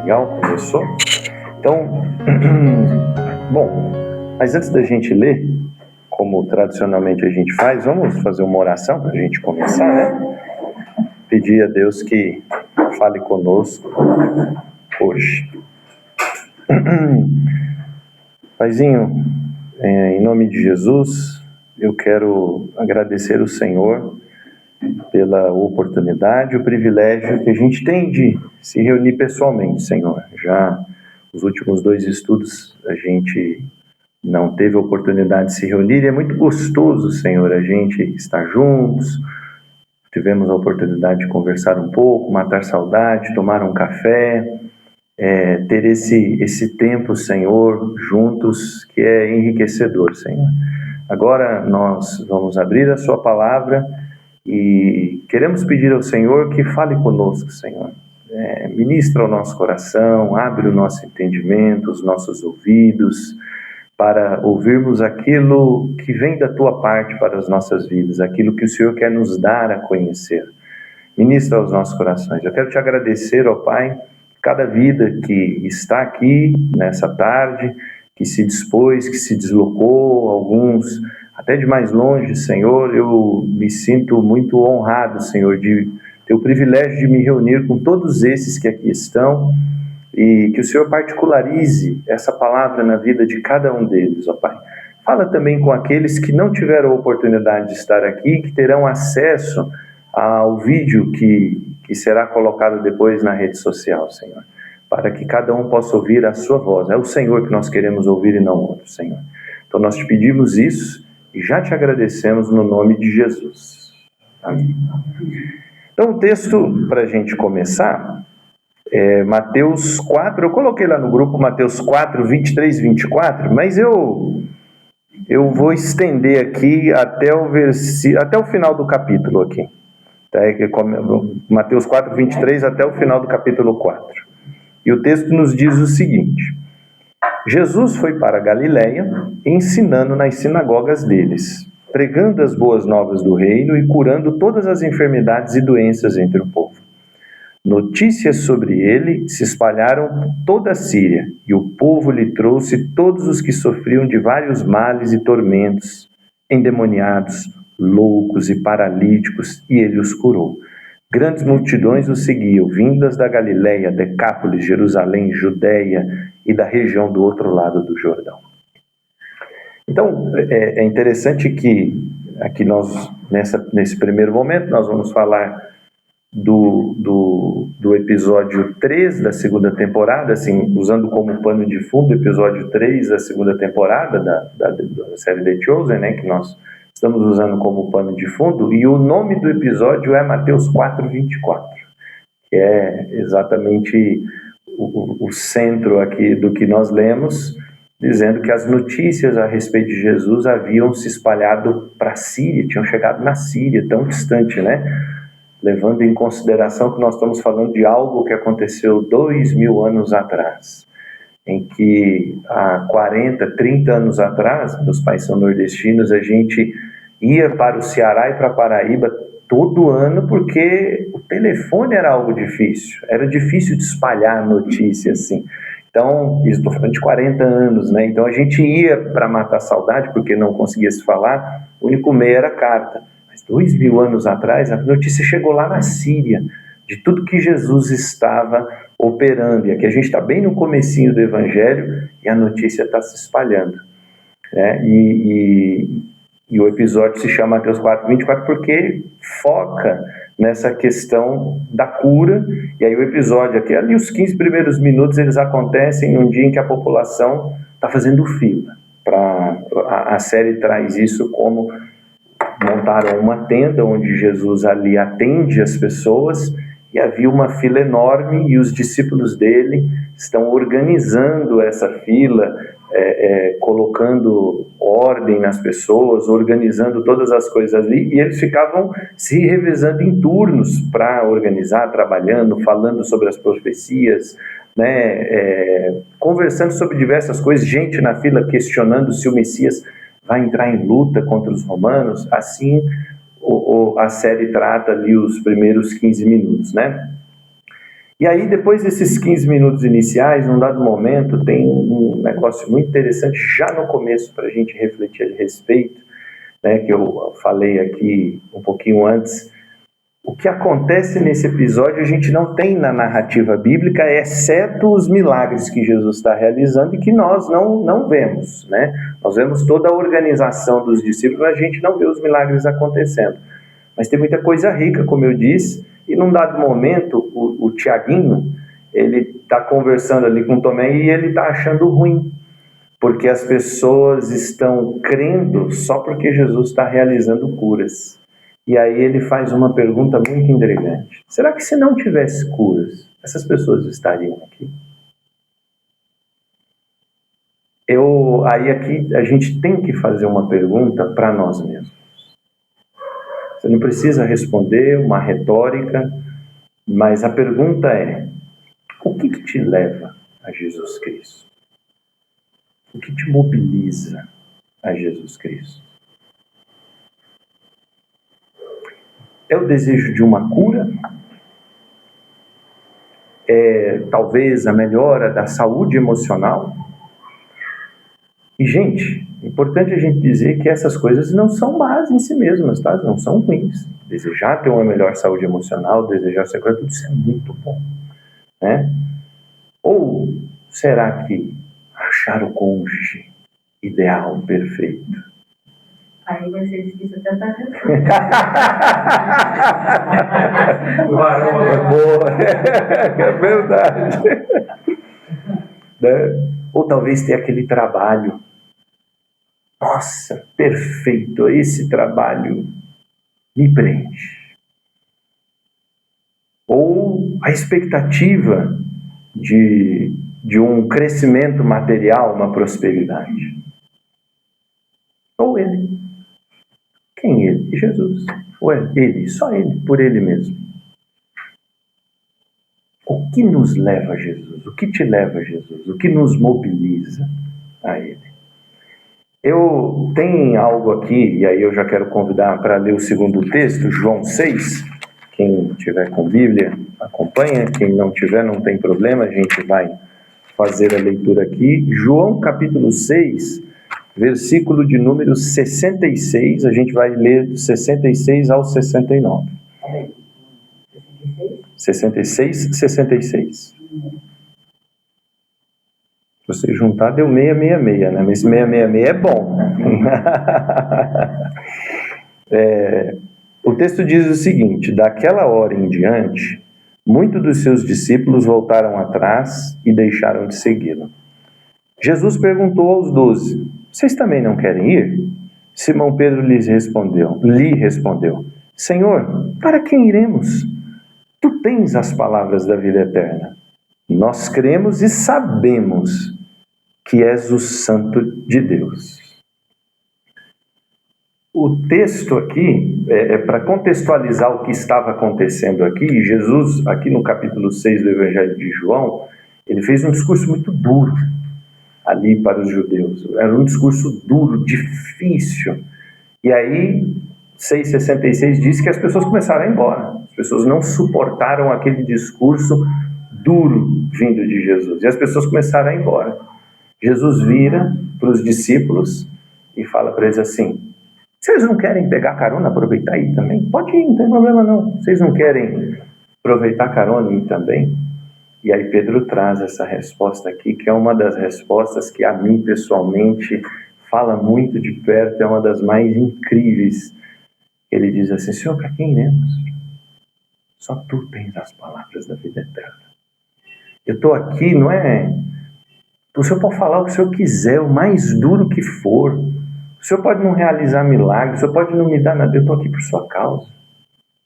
Legal, começou. Então, bom, mas antes da gente ler, como tradicionalmente a gente faz, vamos fazer uma oração para a gente começar, né? Pedir a Deus que fale conosco hoje. Paizinho, em nome de Jesus, eu quero agradecer ao Senhor pela oportunidade, o privilégio que a gente tem de se reunir pessoalmente, Senhor. Já os últimos 2 estudos a gente não teve a oportunidade de se reunir, e é muito gostoso, Senhor, a gente estar juntos. Tivemos a oportunidade de conversar um pouco, matar saudade, tomar um café, ter esse tempo, Senhor, juntos, que é enriquecedor, Senhor. Agora nós vamos abrir a Sua palavra e queremos pedir ao Senhor que fale conosco, Senhor. Ministra o nosso coração, abre o nosso entendimento, os nossos ouvidos, para ouvirmos aquilo que vem da Tua parte para as nossas vidas, aquilo que o Senhor quer nos dar a conhecer. Ministra aos nossos corações. Eu quero Te agradecer, ó Pai, cada vida que está aqui nessa tarde, que se dispôs, que se deslocou, alguns até de mais longe, Senhor. Eu me sinto muito honrado, Senhor, de ter o privilégio de me reunir com todos esses que aqui estão, e que o Senhor particularize essa palavra na vida de cada um deles, ó Pai. Fala também com aqueles que não tiveram a oportunidade de estar aqui, que terão acesso ao vídeo que será colocado depois na rede social, Senhor, para que cada um possa ouvir a Sua voz. É o Senhor que nós queremos ouvir e não outro, Senhor. Então nós Te pedimos isso e já Te agradecemos no nome de Jesus. Amém. Então o texto, para a gente começar, Mateus 4, eu coloquei lá no grupo Mateus 4, 23 e 24, mas eu vou estender aqui até o final do capítulo aqui. Tá? Mateus 4, 23 até o final do capítulo 4. E o texto nos diz o seguinte: Jesus foi para a Galiléia, ensinando nas sinagogas deles, pregando as boas novas do reino e curando todas as enfermidades e doenças entre o povo. Notícias sobre ele se espalharam por toda a Síria, e o povo lhe trouxe todos os que sofriam de vários males e tormentos, endemoniados, loucos e paralíticos, e ele os curou. Grandes multidões o seguiam, vindas da Galiléia, Decápolis, Jerusalém, Judéia e da região do outro lado do Jordão. Então, é interessante que aqui nós, nesse primeiro momento, nós vamos falar do episódio 3 da segunda temporada, assim, usando como pano de fundo o episódio 3 da segunda temporada da série The Chosen, né, que nós estamos usando como pano de fundo, e o nome do episódio é Mateus 4, 24, que é exatamente o centro aqui do que nós lemos, dizendo que as notícias a respeito de Jesus haviam se espalhado para a Síria, tinham chegado na Síria, tão distante, né? Levando em consideração que nós estamos falando de algo que aconteceu 2000 anos atrás, em que há 40, 30 anos atrás, meus pais são nordestinos, a gente ia para o Ceará e para a Paraíba todo ano porque o telefone era algo difícil, era difícil de espalhar notícia assim. Então, estou falando de 40 anos, né? Então a gente ia para matar saudade porque não conseguia se falar, o único meio era carta. 2000 anos atrás, a notícia chegou lá na Síria, de tudo que Jesus estava operando. E aqui a gente está bem no comecinho do Evangelho e a notícia está se espalhando. Né? E o episódio se chama Mateus 4, 24 porque foca nessa questão da cura. E aí o episódio aqui, ali os 15 primeiros minutos, eles acontecem num dia em que a população está fazendo fila. A série traz isso como montaram uma tenda onde Jesus ali atende as pessoas, e havia uma fila enorme e os discípulos dele estão organizando essa fila, colocando ordem nas pessoas, organizando todas as coisas ali, e eles ficavam se revezando em turnos para organizar, trabalhando, falando sobre as profecias, né, conversando sobre diversas coisas, gente na fila questionando se o Messias vai entrar em luta contra os romanos. Assim a série trata ali os primeiros 15 minutos, né? E aí, depois desses 15 minutos iniciais, num dado momento, tem um negócio muito interessante já no começo para a gente refletir a respeito, né, que eu falei aqui um pouquinho antes. O que acontece nesse episódio a gente não tem na narrativa bíblica, exceto os milagres que Jesus está realizando e que nós não vemos, né? Nós vemos toda a organização dos discípulos, mas a gente não vê os milagres acontecendo. Mas tem muita coisa rica, como eu disse, e num dado momento, o Tiaguinho, ele está conversando ali com Tomé e ele está achando ruim, porque as pessoas estão crendo só porque Jesus está realizando curas. E aí ele faz uma pergunta muito intrigante. Será que se não tivesse curas, essas pessoas estariam aqui? Aí aqui a gente tem que fazer uma pergunta para nós mesmos. Você não precisa responder uma retórica, mas a pergunta é: o que te leva a Jesus Cristo? O que te mobiliza a Jesus Cristo? É o desejo de uma cura? É talvez a melhora da saúde emocional? E, gente, é importante a gente dizer que essas coisas não são más em si mesmas, tá? Não são ruins. Desejar ter uma melhor saúde emocional, desejar ser cura, tudo isso é muito bom, né? Ou será que achar o cônjuge ideal, perfeito? Aí vai ser difícil até dar resposta. Boa. É verdade. Né? Ou talvez ter aquele trabalho. Nossa, perfeito, esse trabalho me prende. Ou a expectativa de um crescimento material, uma prosperidade. Ou ele. Quem ele? Jesus. Ou ele, só ele, por ele mesmo. O que nos leva a Jesus? O que te leva a Jesus? O que nos mobiliza a ele? Eu tenho algo aqui, e aí eu já quero convidar para ler o segundo texto, João 6. Quem tiver com Bíblia, acompanha. Quem não tiver, não tem problema, a gente vai fazer a leitura aqui. João capítulo 6, versículo de número 66, a gente vai ler do 66 ao 69. 66, 66. Se você juntar, deu 666, né? Mas 666 é bom. O texto diz o seguinte: daquela hora em diante, muitos dos seus discípulos voltaram atrás e deixaram de segui-lo. Jesus perguntou aos 12: vocês também não querem ir? Simão Pedro lhe respondeu: Senhor, para quem iremos? Tu tens as palavras da vida eterna. Nós cremos e sabemos que és o Santo de Deus. O texto aqui, para contextualizar o que estava acontecendo aqui, Jesus, aqui no capítulo 6 do Evangelho de João, ele fez um discurso muito duro ali para os judeus. Era um discurso duro, difícil. E aí, 6,66 diz que as pessoas começaram a ir embora. As pessoas não suportaram aquele discurso duro vindo de Jesus. E as pessoas começaram a ir embora. Jesus vira para os discípulos e fala para eles assim: vocês não querem pegar carona, aproveitar aí também? Pode ir, não tem problema não. Vocês não querem aproveitar carona e ir também? E aí Pedro traz essa resposta aqui, que é uma das respostas que a mim pessoalmente fala muito de perto, é uma das mais incríveis. Ele diz assim: Senhor, para quem iremos? Só tu tens as palavras da vida eterna. Eu estou aqui, não é... O Senhor pode falar o que o Senhor quiser, o mais duro que for. O Senhor pode não realizar milagres, o Senhor pode não me dar nada. Eu estou aqui por sua causa.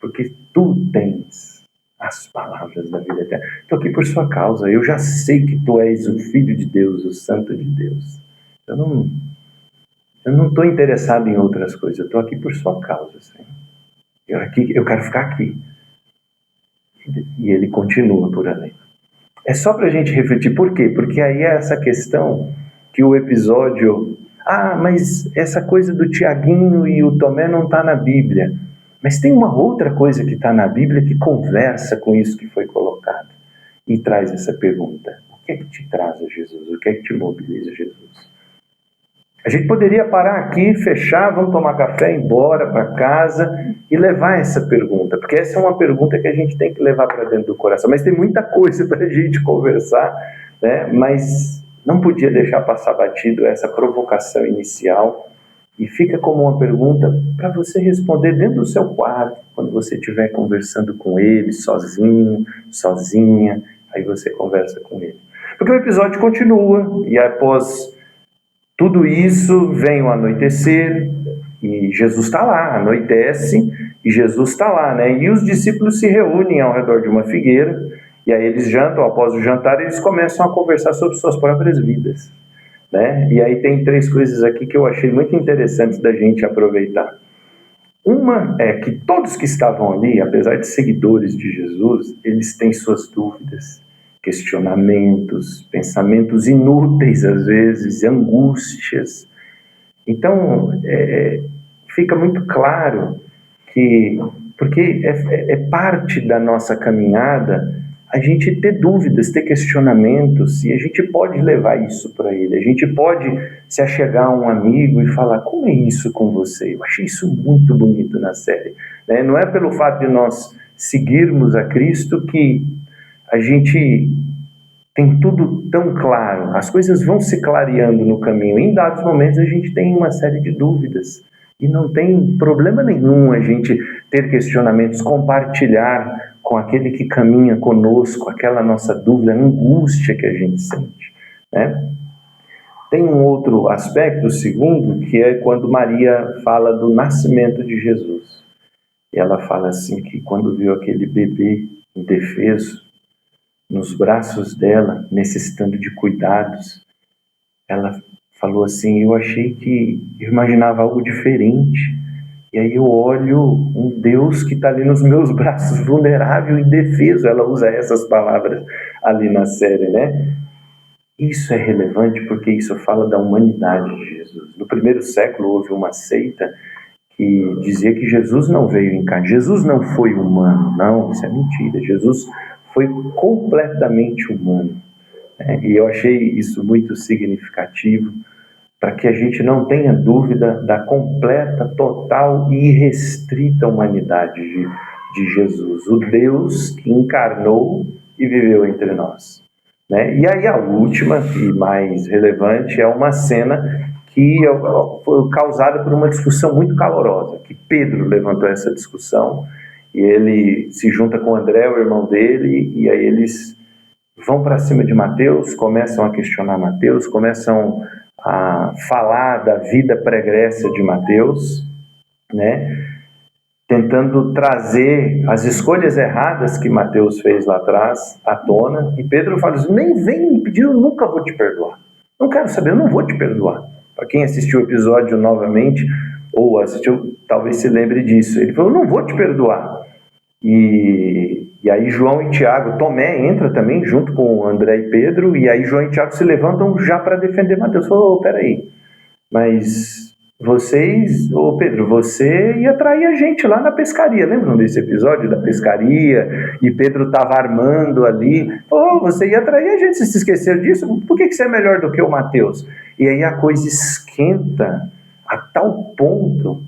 Porque tu tens as palavras da vida eterna. Estou aqui por sua causa. Eu já sei que tu és o Filho de Deus, o Santo de Deus. Eu não estou interessado em outras coisas. Eu estou aqui por sua causa, Senhor. Eu quero ficar aqui. E ele continua por ali. É só para a gente refletir. Por quê? Porque aí é essa questão que o episódio... mas essa coisa do Tiaguinho e o Tomé não está na Bíblia. Mas tem uma outra coisa que está na Bíblia que conversa com isso que foi colocado. e traz essa pergunta: o que é que te traz a Jesus? O que é que te mobiliza a Jesus? A gente poderia parar aqui, fechar, vamos tomar café, ir embora para casa e levar essa pergunta, porque essa é uma pergunta que a gente tem que levar para dentro do coração. Mas tem muita coisa para a gente conversar, né? Mas não podia deixar passar batido essa provocação inicial, e fica como uma pergunta para você responder dentro do seu quarto, quando você estiver conversando com ele, sozinho, sozinha, aí você conversa com ele. Porque o episódio continua, e após tudo isso vem o anoitecer, e Jesus está lá, anoitece, e Jesus está lá, né? E os discípulos se reúnem ao redor de uma figueira, e aí eles jantam. Após o jantar, eles começam a conversar sobre suas próprias vidas, né? E aí tem 3 coisas aqui que eu achei muito interessantes da gente aproveitar. Uma é que todos que estavam ali, apesar de seguidores de Jesus, eles têm suas dúvidas, questionamentos, pensamentos inúteis às vezes, angústias. Então, fica muito claro que, porque é parte da nossa caminhada, a gente ter dúvidas, ter questionamentos, e a gente pode levar isso para ele. A gente pode se achegar a um amigo e falar: como é isso com você? Eu achei isso muito bonito na série, né? Não é pelo fato de nós seguirmos a Cristo que a gente tem tudo tão claro. As coisas vão se clareando no caminho. Em dados momentos a gente tem uma série de dúvidas, e não tem problema nenhum a gente ter questionamentos, compartilhar com aquele que caminha conosco aquela nossa dúvida, angústia que a gente sente, né? Tem um outro aspecto, segundo, que é quando Maria fala do nascimento de Jesus. E ela fala assim, que quando viu aquele bebê indefeso nos braços dela, necessitando de cuidados, ela falou assim: eu achei que eu imaginava algo diferente, e aí eu olho um Deus que está ali nos meus braços, vulnerável e indefeso. Ela usa essas palavras ali na série, né? Isso é relevante porque isso fala da humanidade de Jesus. No primeiro século houve uma seita que dizia que Jesus não veio em carne, Jesus não foi humano. Não, isso é mentira. Jesus foi completamente humano, né? E eu achei isso muito significativo, para que a gente não tenha dúvida da completa, total e irrestrita humanidade de Jesus, o Deus que encarnou e viveu entre nós, né? E aí a última e mais relevante é uma cena que foi causada por uma discussão muito calorosa, que Pedro levantou essa discussão, e ele se junta com André, o irmão dele, e aí eles vão para cima de Mateus, começam a questionar Mateus, começam a falar da vida pregressa de Mateus, né? Tentando trazer as escolhas erradas que Mateus fez lá atrás à tona. E Pedro fala assim: nem vem me pedir, eu nunca vou te perdoar. Não quero saber, eu não vou te perdoar. Para quem assistiu o episódio novamente, ou assistiu, talvez se lembre disso. Ele falou: eu não vou te perdoar. E aí João e Tiago, Tomé entra também junto com André e Pedro, e aí João e Tiago se levantam já para defender Mateus. Falou: peraí, mas vocês, Pedro, você ia trair a gente lá na pescaria. Lembram desse episódio da pescaria? E Pedro estava armando ali. Você ia trair a gente, você se esqueceu disso? Por que você é melhor do que o Mateus? E aí a coisa esquenta a tal ponto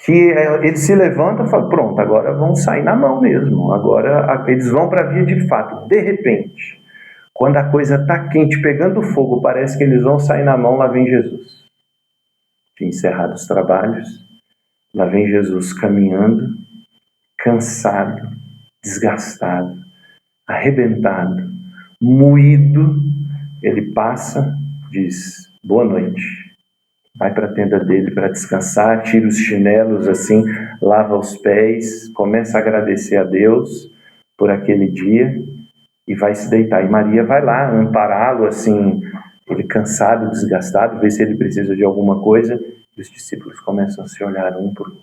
que ele se levanta e fala: pronto, agora vão sair na mão mesmo, agora eles vão para a via de fato. De repente, quando a coisa está quente, pegando fogo, parece que eles vão sair na mão. Lá vem Jesus. Tinha encerrado os trabalhos, lá vem Jesus caminhando, cansado, desgastado, arrebentado, moído. Ele passa, diz: boa noite. Vai para a tenda dele para descansar, tira os chinelos assim, lava os pés, começa a agradecer a Deus por aquele dia e vai se deitar. E Maria vai lá ampará-lo, assim, ele cansado, desgastado, ver se ele precisa de alguma coisa. E os discípulos começam a se olhar um para o outro.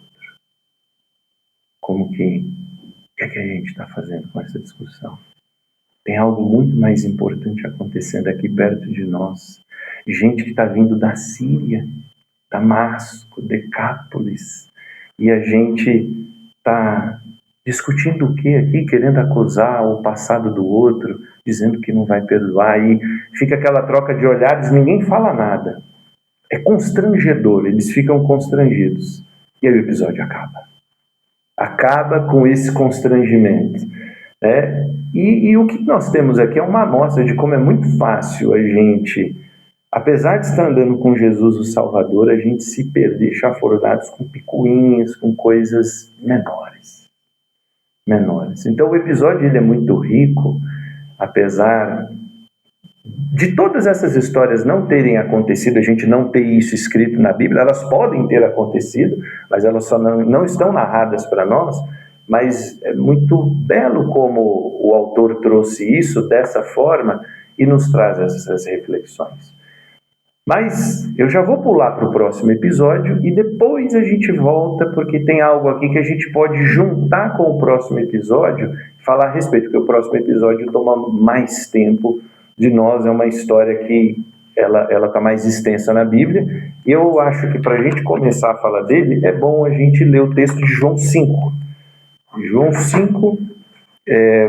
Como que, o que é que a gente está fazendo com essa discussão? Tem algo muito mais importante acontecendo aqui perto de nós. Gente que está vindo da Síria, Damasco, Decápolis, e a gente está Discutindo o que aqui? Querendo acusar o passado do outro, dizendo que não vai perdoar, e fica aquela troca de olhares, ninguém fala nada. É constrangedor, eles ficam constrangidos. E aí o episódio acaba. Acaba com esse constrangimento, né? E o que nós temos aqui é uma amostra de como é muito fácil a gente, apesar de estar andando com Jesus o Salvador, a gente se perder chafurdados com picuinhas, com coisas menores. Então o episódio ele é muito rico, apesar de todas essas histórias não terem acontecido, a gente não ter isso escrito na Bíblia, elas podem ter acontecido, mas elas só não estão narradas para nós. Mas é muito belo como o autor trouxe isso dessa forma e nos traz essas reflexões. Mas eu já vou pular para o próximo episódio e depois a gente volta, porque tem algo aqui que a gente pode juntar com o próximo episódio e falar a respeito, porque o próximo episódio toma mais tempo de nós, é uma história que ela está mais extensa na Bíblia, e eu acho que para a gente começar a falar dele, é bom a gente ler o texto de João 5. João 5,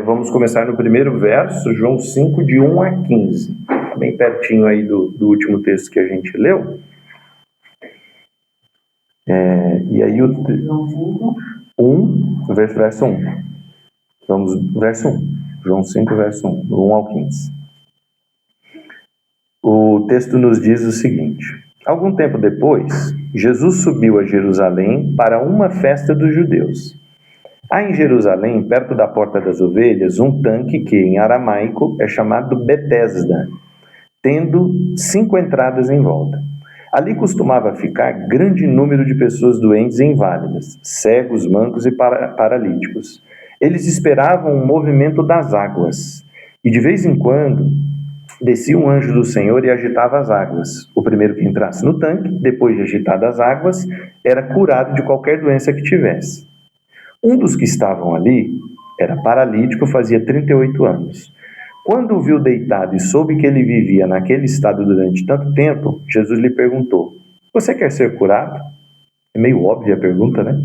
vamos começar no primeiro verso, João 5, de 1 a 15. Bem pertinho aí do último texto que a gente leu. E aí o João 5. verso 1. Vamos, verso 1. João 5, verso 1, do 1 ao 15. O texto nos diz o seguinte: algum tempo depois, Jesus subiu a Jerusalém para uma festa dos judeus. Há em Jerusalém, perto da Porta das Ovelhas, um tanque que, em aramaico, é chamado Betesda, tendo 5 entradas em volta. Ali costumava ficar grande número de pessoas doentes e inválidas, cegos, mancos e paralíticos. Eles esperavam o movimento das águas, e de vez em quando descia um anjo do Senhor e agitava as águas. O primeiro que entrasse no tanque, depois de agitadas as águas, era curado de qualquer doença que tivesse. Um dos que estavam ali era paralítico, fazia 38 anos. Quando o viu deitado e soube que ele vivia naquele estado durante tanto tempo, Jesus lhe perguntou: você quer ser curado? É meio óbvia a pergunta, né?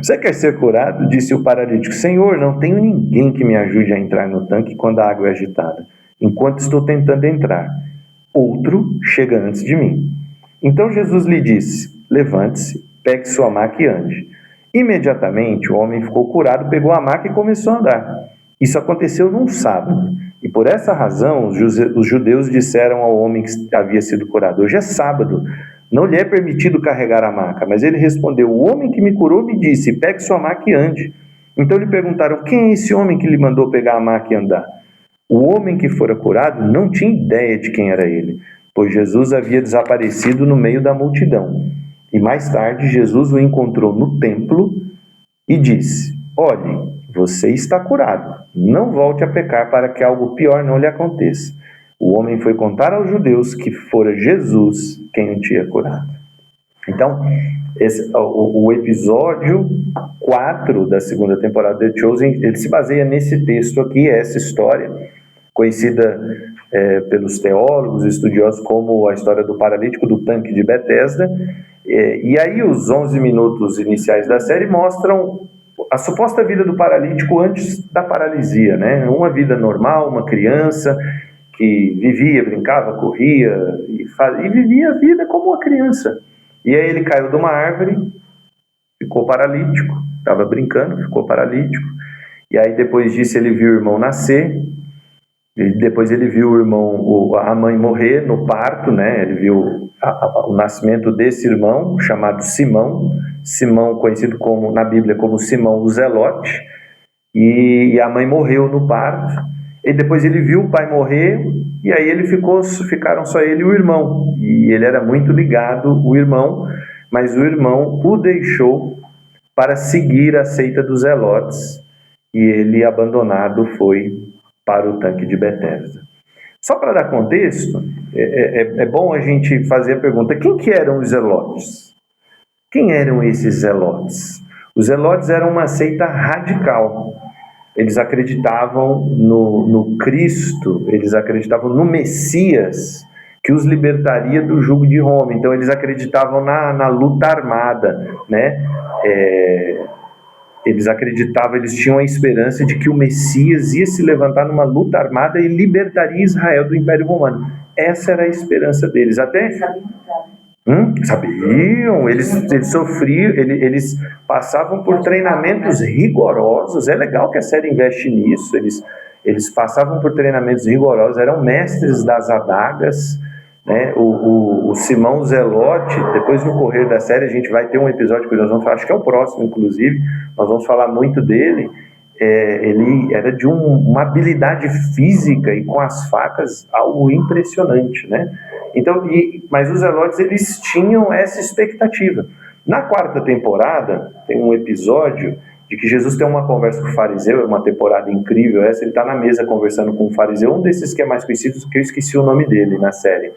Você quer ser curado? Disse o paralítico: Senhor, não tenho ninguém que me ajude a entrar no tanque quando a água é agitada, enquanto estou tentando entrar. Outro chega antes de mim. Então Jesus lhe disse: levante-se, pegue sua maca e ande. Imediatamente o homem ficou curado, pegou a maca e começou a andar. Isso aconteceu num sábado, e por essa razão os judeus disseram ao homem que havia sido curado: hoje é sábado, não lhe é permitido carregar a maca. Mas ele respondeu: o homem que me curou me disse, pegue sua maca e ande. Então lhe perguntaram: quem é esse homem que lhe mandou pegar a maca e andar? O homem que fora curado não tinha ideia de quem era ele, pois Jesus havia desaparecido no meio da multidão. E mais tarde Jesus o encontrou no templo e disse: olhe, você está curado, não volte a pecar para que algo pior não lhe aconteça. O homem foi contar aos judeus que fora Jesus quem o tinha curado. Então, o episódio 4 da segunda temporada de The Chosen, ele se baseia nesse texto aqui, essa história, conhecida pelos teólogos e estudiosos como a história do paralítico do tanque de Betesda. E aí os 11 minutos iniciais da série mostram a suposta vida do paralítico antes da paralisia, né? Uma vida normal, uma criança que vivia, brincava, corria e vivia a vida como uma criança. E aí ele caiu de uma árvore, ficou paralítico, estava brincando, ficou paralítico. E aí depois disso ele viu o irmão nascer, e depois ele viu a mãe morrer no parto, né? Ele viu o nascimento desse irmão, chamado Simão conhecido na Bíblia como Simão o Zelote, e a mãe morreu no parto. E depois ele viu o pai morrer, e aí ficaram só ele e o irmão. E ele era muito ligado, o irmão, mas o irmão o deixou para seguir a seita dos Zelotes, e ele, abandonado, foi para o tanque de Betesda. Só para dar contexto, é bom a gente fazer a pergunta: quem que eram os Zelotes? Quem eram esses Zelotes? Os Zelotes eram uma seita radical. Eles acreditavam no Cristo, eles acreditavam no Messias, que os libertaria do jugo de Roma. Então eles acreditavam na luta armada, né? Eles acreditavam, eles tinham a esperança de que o Messias ia se levantar numa luta armada e libertaria Israel do Império Romano. Essa era a esperança deles. Até sabiam, eles sofriam, eles passavam por treinamentos rigorosos. É legal que a série investe nisso. Eles passavam por treinamentos rigorosos, eram mestres das adagas, né? O Simão Zelote, depois no correr da série a gente vai ter um episódio que nós vamos falar, acho que é o próximo inclusive, nós vamos falar muito dele. Ele era de uma habilidade física e com as facas algo impressionante, né? Então, mas os Zelotes, eles tinham essa expectativa. Na quarta temporada tem um episódio de que Jesus tem uma conversa com o fariseu, é uma temporada incrível essa, ele está na mesa conversando com o fariseu, um desses que é mais conhecido, que eu esqueci o nome dele na série.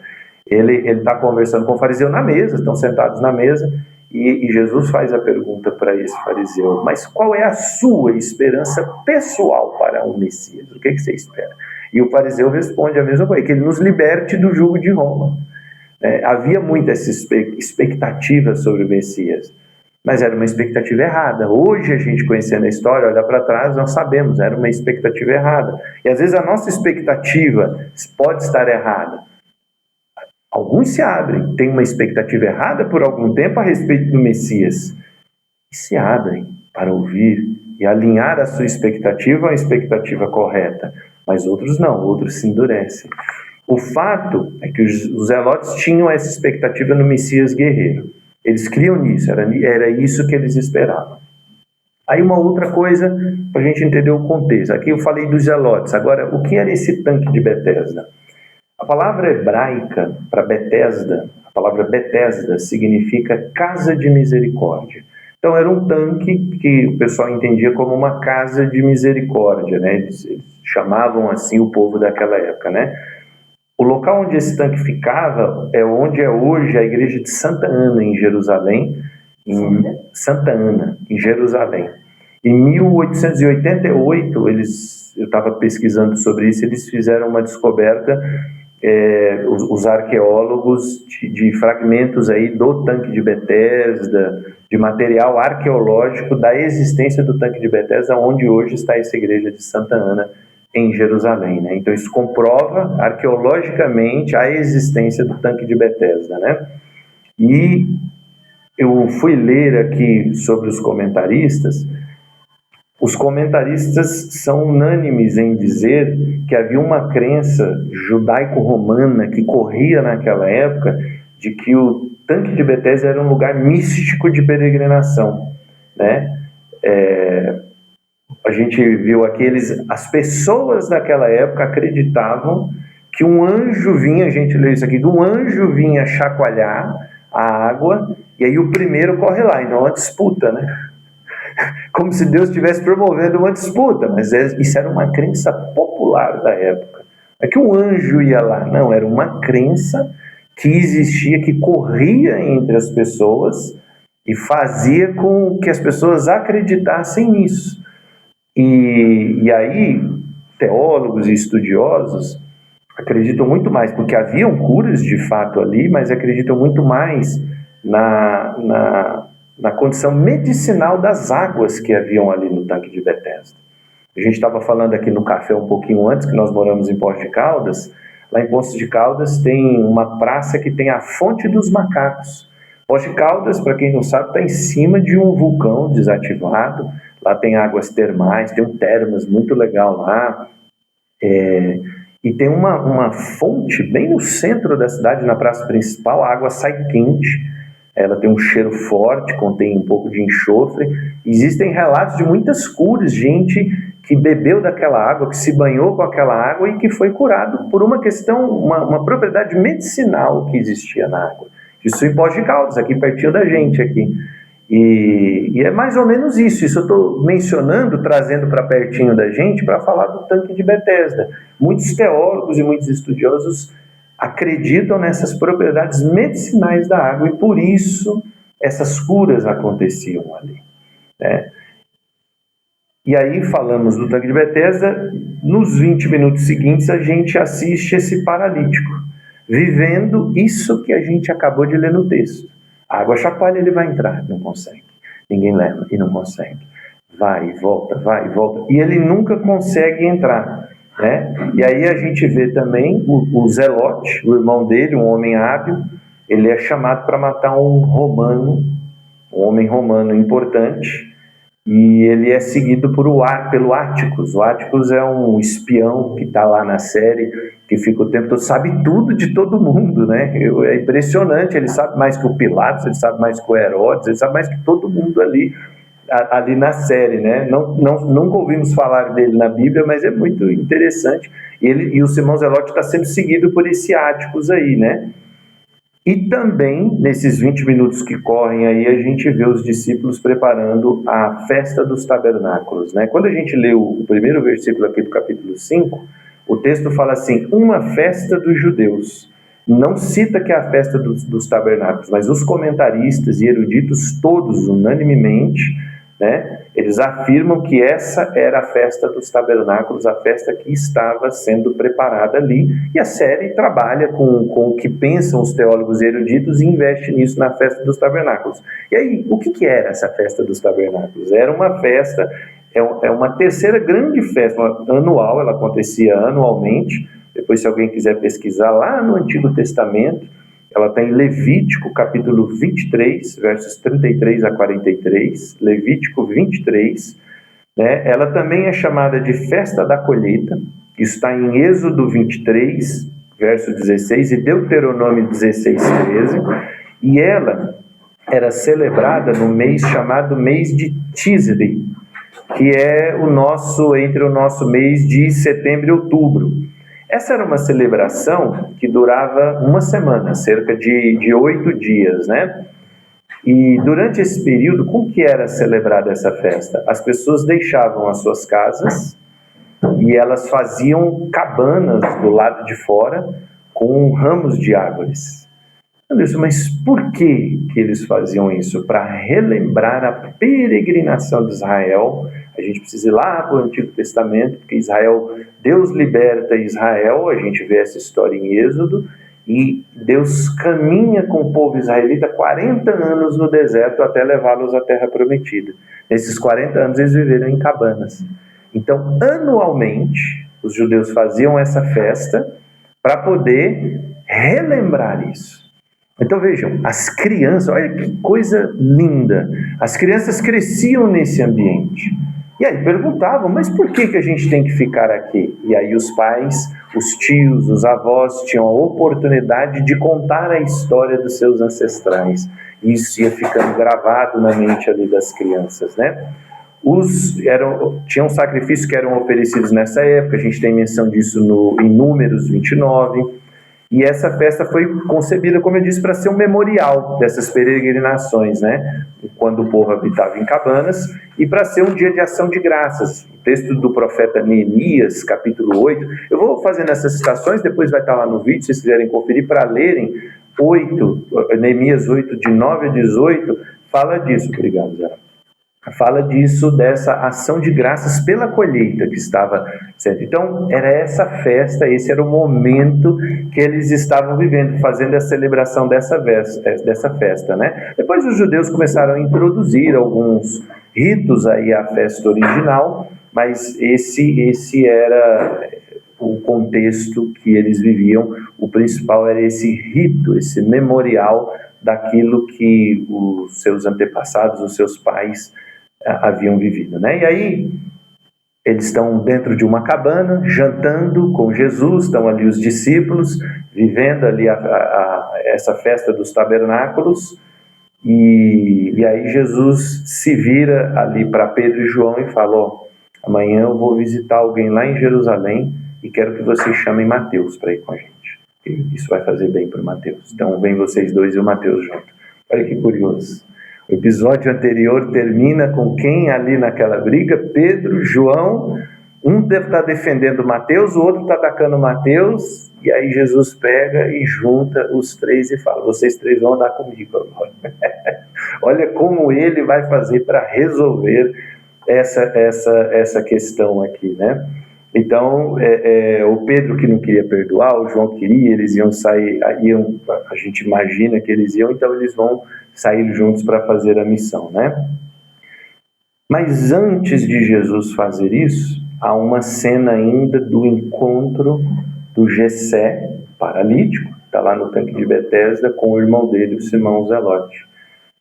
Ele está conversando com o fariseu na mesa, estão sentados na mesa, e Jesus faz a pergunta para esse fariseu: mas qual é a sua esperança pessoal para o Messias? O que você espera? E o fariseu responde a mesma coisa, que ele nos liberte do jugo de Roma. Havia muita essa expectativa sobre o Messias, mas era uma expectativa errada. Hoje, a gente conhecendo a história, olha para trás, nós sabemos, era uma expectativa errada. E às vezes a nossa expectativa pode estar errada. Alguns se abrem, têm uma expectativa errada por algum tempo a respeito do Messias, e se abrem para ouvir e alinhar a sua expectativa à expectativa correta. Mas outros não, outros se endurecem. O fato é que os zelotes tinham essa expectativa no Messias guerreiro. Eles criam nisso, era isso que eles esperavam. Aí uma outra coisa, para a gente entender o contexto. Aqui eu falei dos zelotes. Agora, o que era esse tanque de Betesda? A palavra hebraica para Betesda, a palavra Betesda, significa casa de misericórdia. Então era um tanque que o pessoal entendia como uma casa de misericórdia, né? Eles chamavam assim o povo daquela época, né? O local onde esse tanque ficava é onde é hoje a igreja de Santa Ana, em Jerusalém. Santa Ana, em Jerusalém. Em 1888, eu estava pesquisando sobre isso, eles fizeram uma descoberta, os arqueólogos, de fragmentos aí do tanque de Betesda, de material arqueológico da existência do tanque de Betesda, onde hoje está essa igreja de Santa Ana, em Jerusalém, né? Então isso comprova arqueologicamente a existência do tanque de Betesda, né? E eu fui ler aqui sobre os comentaristas. Os comentaristas são unânimes em dizer que havia uma crença judaico-romana que corria naquela época de que o tanque de Betesda era um lugar místico de peregrinação, né? A gente viu aqui, as pessoas daquela época acreditavam que um anjo vinha, a gente leu isso aqui, que um anjo vinha chacoalhar a água, e aí o primeiro corre lá, então é uma disputa, né? Como se Deus estivesse promovendo uma disputa, mas isso era uma crença popular da época. Não é que um anjo ia lá, não, era uma crença que existia, que corria entre as pessoas e fazia com que as pessoas acreditassem nisso. E aí, teólogos e estudiosos acreditam muito mais, porque haviam curas de fato ali, mas acreditam muito mais na condição medicinal das águas que haviam ali no tanque de Betesda. A gente estava falando aqui no café um pouquinho antes, que nós moramos em Poços de Caldas. Lá em Poços de Caldas tem uma praça que tem a Fonte dos Macacos. Poços de Caldas, para quem não sabe, está em cima de um vulcão desativado. Lá tem águas termais, tem um termas muito legal lá. E tem uma fonte bem no centro da cidade, na praça principal. A água sai quente, ela tem um cheiro forte, contém um pouco de enxofre. Existem relatos de muitas curas, gente que bebeu daquela água, que se banhou com aquela água e que foi curado por uma questão, uma propriedade medicinal que existia na água. Isso em Poços de Caldas, aqui pertinho da gente aqui. E é mais ou menos isso eu estou mencionando, trazendo para pertinho da gente, para falar do tanque de Betesda. Muitos teólogos e muitos estudiosos acreditam nessas propriedades medicinais da água e por isso essas curas aconteciam ali, né? E aí falamos do tanque de Betesda, nos 20 minutos seguintes a gente assiste esse paralítico, vivendo isso que a gente acabou de ler no texto. A água chacoalha, ele vai entrar, não consegue. Ninguém leva e não consegue. vai e volta, vai e volta, e ele nunca consegue entrar, né? E aí a gente vê também o Zelote, o irmão dele, um homem hábil, ele é chamado para matar um homem romano importante, e ele é seguido pelo Áticos. O Áticos é um espião que está lá na série, que fica o tempo todo, sabe tudo de todo mundo, né? É impressionante, ele sabe mais que o Pilatos, ele sabe mais que o Herodes, ele sabe mais que todo mundo ali na série, né? Nunca ouvimos falar dele na Bíblia, mas é muito interessante. E o Simão Zelote está sendo seguido por esse Áticos aí, né? E também, nesses 20 minutos que correm aí, a gente vê os discípulos preparando a festa dos tabernáculos, né? Quando a gente lê o primeiro versículo aqui do capítulo 5, o texto fala assim, uma festa dos judeus. Não cita que é a festa dos tabernáculos, mas os comentaristas e eruditos todos, unanimemente, né, eles afirmam que essa era a festa dos tabernáculos, a festa que estava sendo preparada ali, e a série trabalha com o que pensam os teólogos eruditos e investe nisso na festa dos tabernáculos. E aí, o que era essa festa dos tabernáculos? Era uma festa, é uma terceira grande festa anual, ela acontecia anualmente. Depois, se alguém quiser pesquisar lá no Antigo Testamento, ela está em Levítico, capítulo 23, versos 33 a 43, Levítico 23, né? Ela também é chamada de Festa da Colheita, que está em Êxodo 23, verso 16, e Deuteronômio 16, 13, e ela era celebrada no mês chamado mês de Tisri, que é entre o nosso mês de setembro e outubro. Essa era uma celebração que durava uma semana, cerca de 8 dias, né? E durante esse período, como que era celebrada essa festa? As pessoas deixavam as suas casas e elas faziam cabanas do lado de fora com ramos de árvores. Anderson, mas por que eles faziam isso? Para relembrar a peregrinação de Israel. A gente precisa ir lá para o Antigo Testamento, porque Deus liberta Israel, a gente vê essa história em Êxodo, e Deus caminha com o povo israelita 40 anos no deserto até levá-los à Terra Prometida. Nesses 40 anos eles viveram em cabanas. Então, anualmente, os judeus faziam essa festa para poder relembrar isso. Então vejam, as crianças, olha que coisa linda, as crianças cresciam nesse ambiente. E aí perguntavam, mas por que a gente tem que ficar aqui? E aí os pais, os tios, os avós tinham a oportunidade de contar a história dos seus ancestrais. Isso ia ficando gravado na mente ali das crianças, né? Tinham sacrifícios que eram oferecidos nessa época, a gente tem menção disso em Números 29, e essa festa foi concebida, como eu disse, para ser um memorial dessas peregrinações, né? Quando o povo habitava em cabanas, e para ser um dia de ação de graças. O texto do profeta Neemias, capítulo 8, eu vou fazendo essas citações, depois vai estar lá no vídeo, se vocês quiserem conferir, para lerem Neemias 8, de 9 a 18, fala disso. Obrigado, Zé. Fala disso, dessa ação de graças pela colheita que estava sendo. Então, era essa festa, esse era o momento que eles estavam vivendo, fazendo a celebração dessa festa, né? Depois os judeus começaram a introduzir alguns ritos aí à festa original, mas esse era o contexto que eles viviam. O principal era esse rito, esse memorial daquilo que os seus antepassados, os seus pais haviam vivido, né? E aí eles estão dentro de uma cabana, jantando com Jesus, estão ali os discípulos, vivendo ali essa festa dos tabernáculos, e aí Jesus se vira ali para Pedro e João e fala, amanhã eu vou visitar alguém lá em Jerusalém e quero que vocês chamem Mateus para ir com a gente. Isso vai fazer bem para o Mateus. Então vem vocês dois e o Mateus junto. Olha que curioso. O episódio anterior termina com quem ali naquela briga? Pedro, João, um deve estar defendendo Mateus, o outro está atacando Mateus, e aí Jesus pega e junta os três e fala, vocês três vão andar comigo agora. Olha como ele vai fazer para resolver essa questão aqui, né? Então, o Pedro que não queria perdoar, o João queria, eles iam sair, a gente imagina que eles iam, então eles vão sair juntos para fazer a missão, né? Mas antes de Jesus fazer isso, há uma cena ainda do encontro do Jessé, paralítico, está lá no tanque de Betesda, com o irmão dele, o Simão Zelote.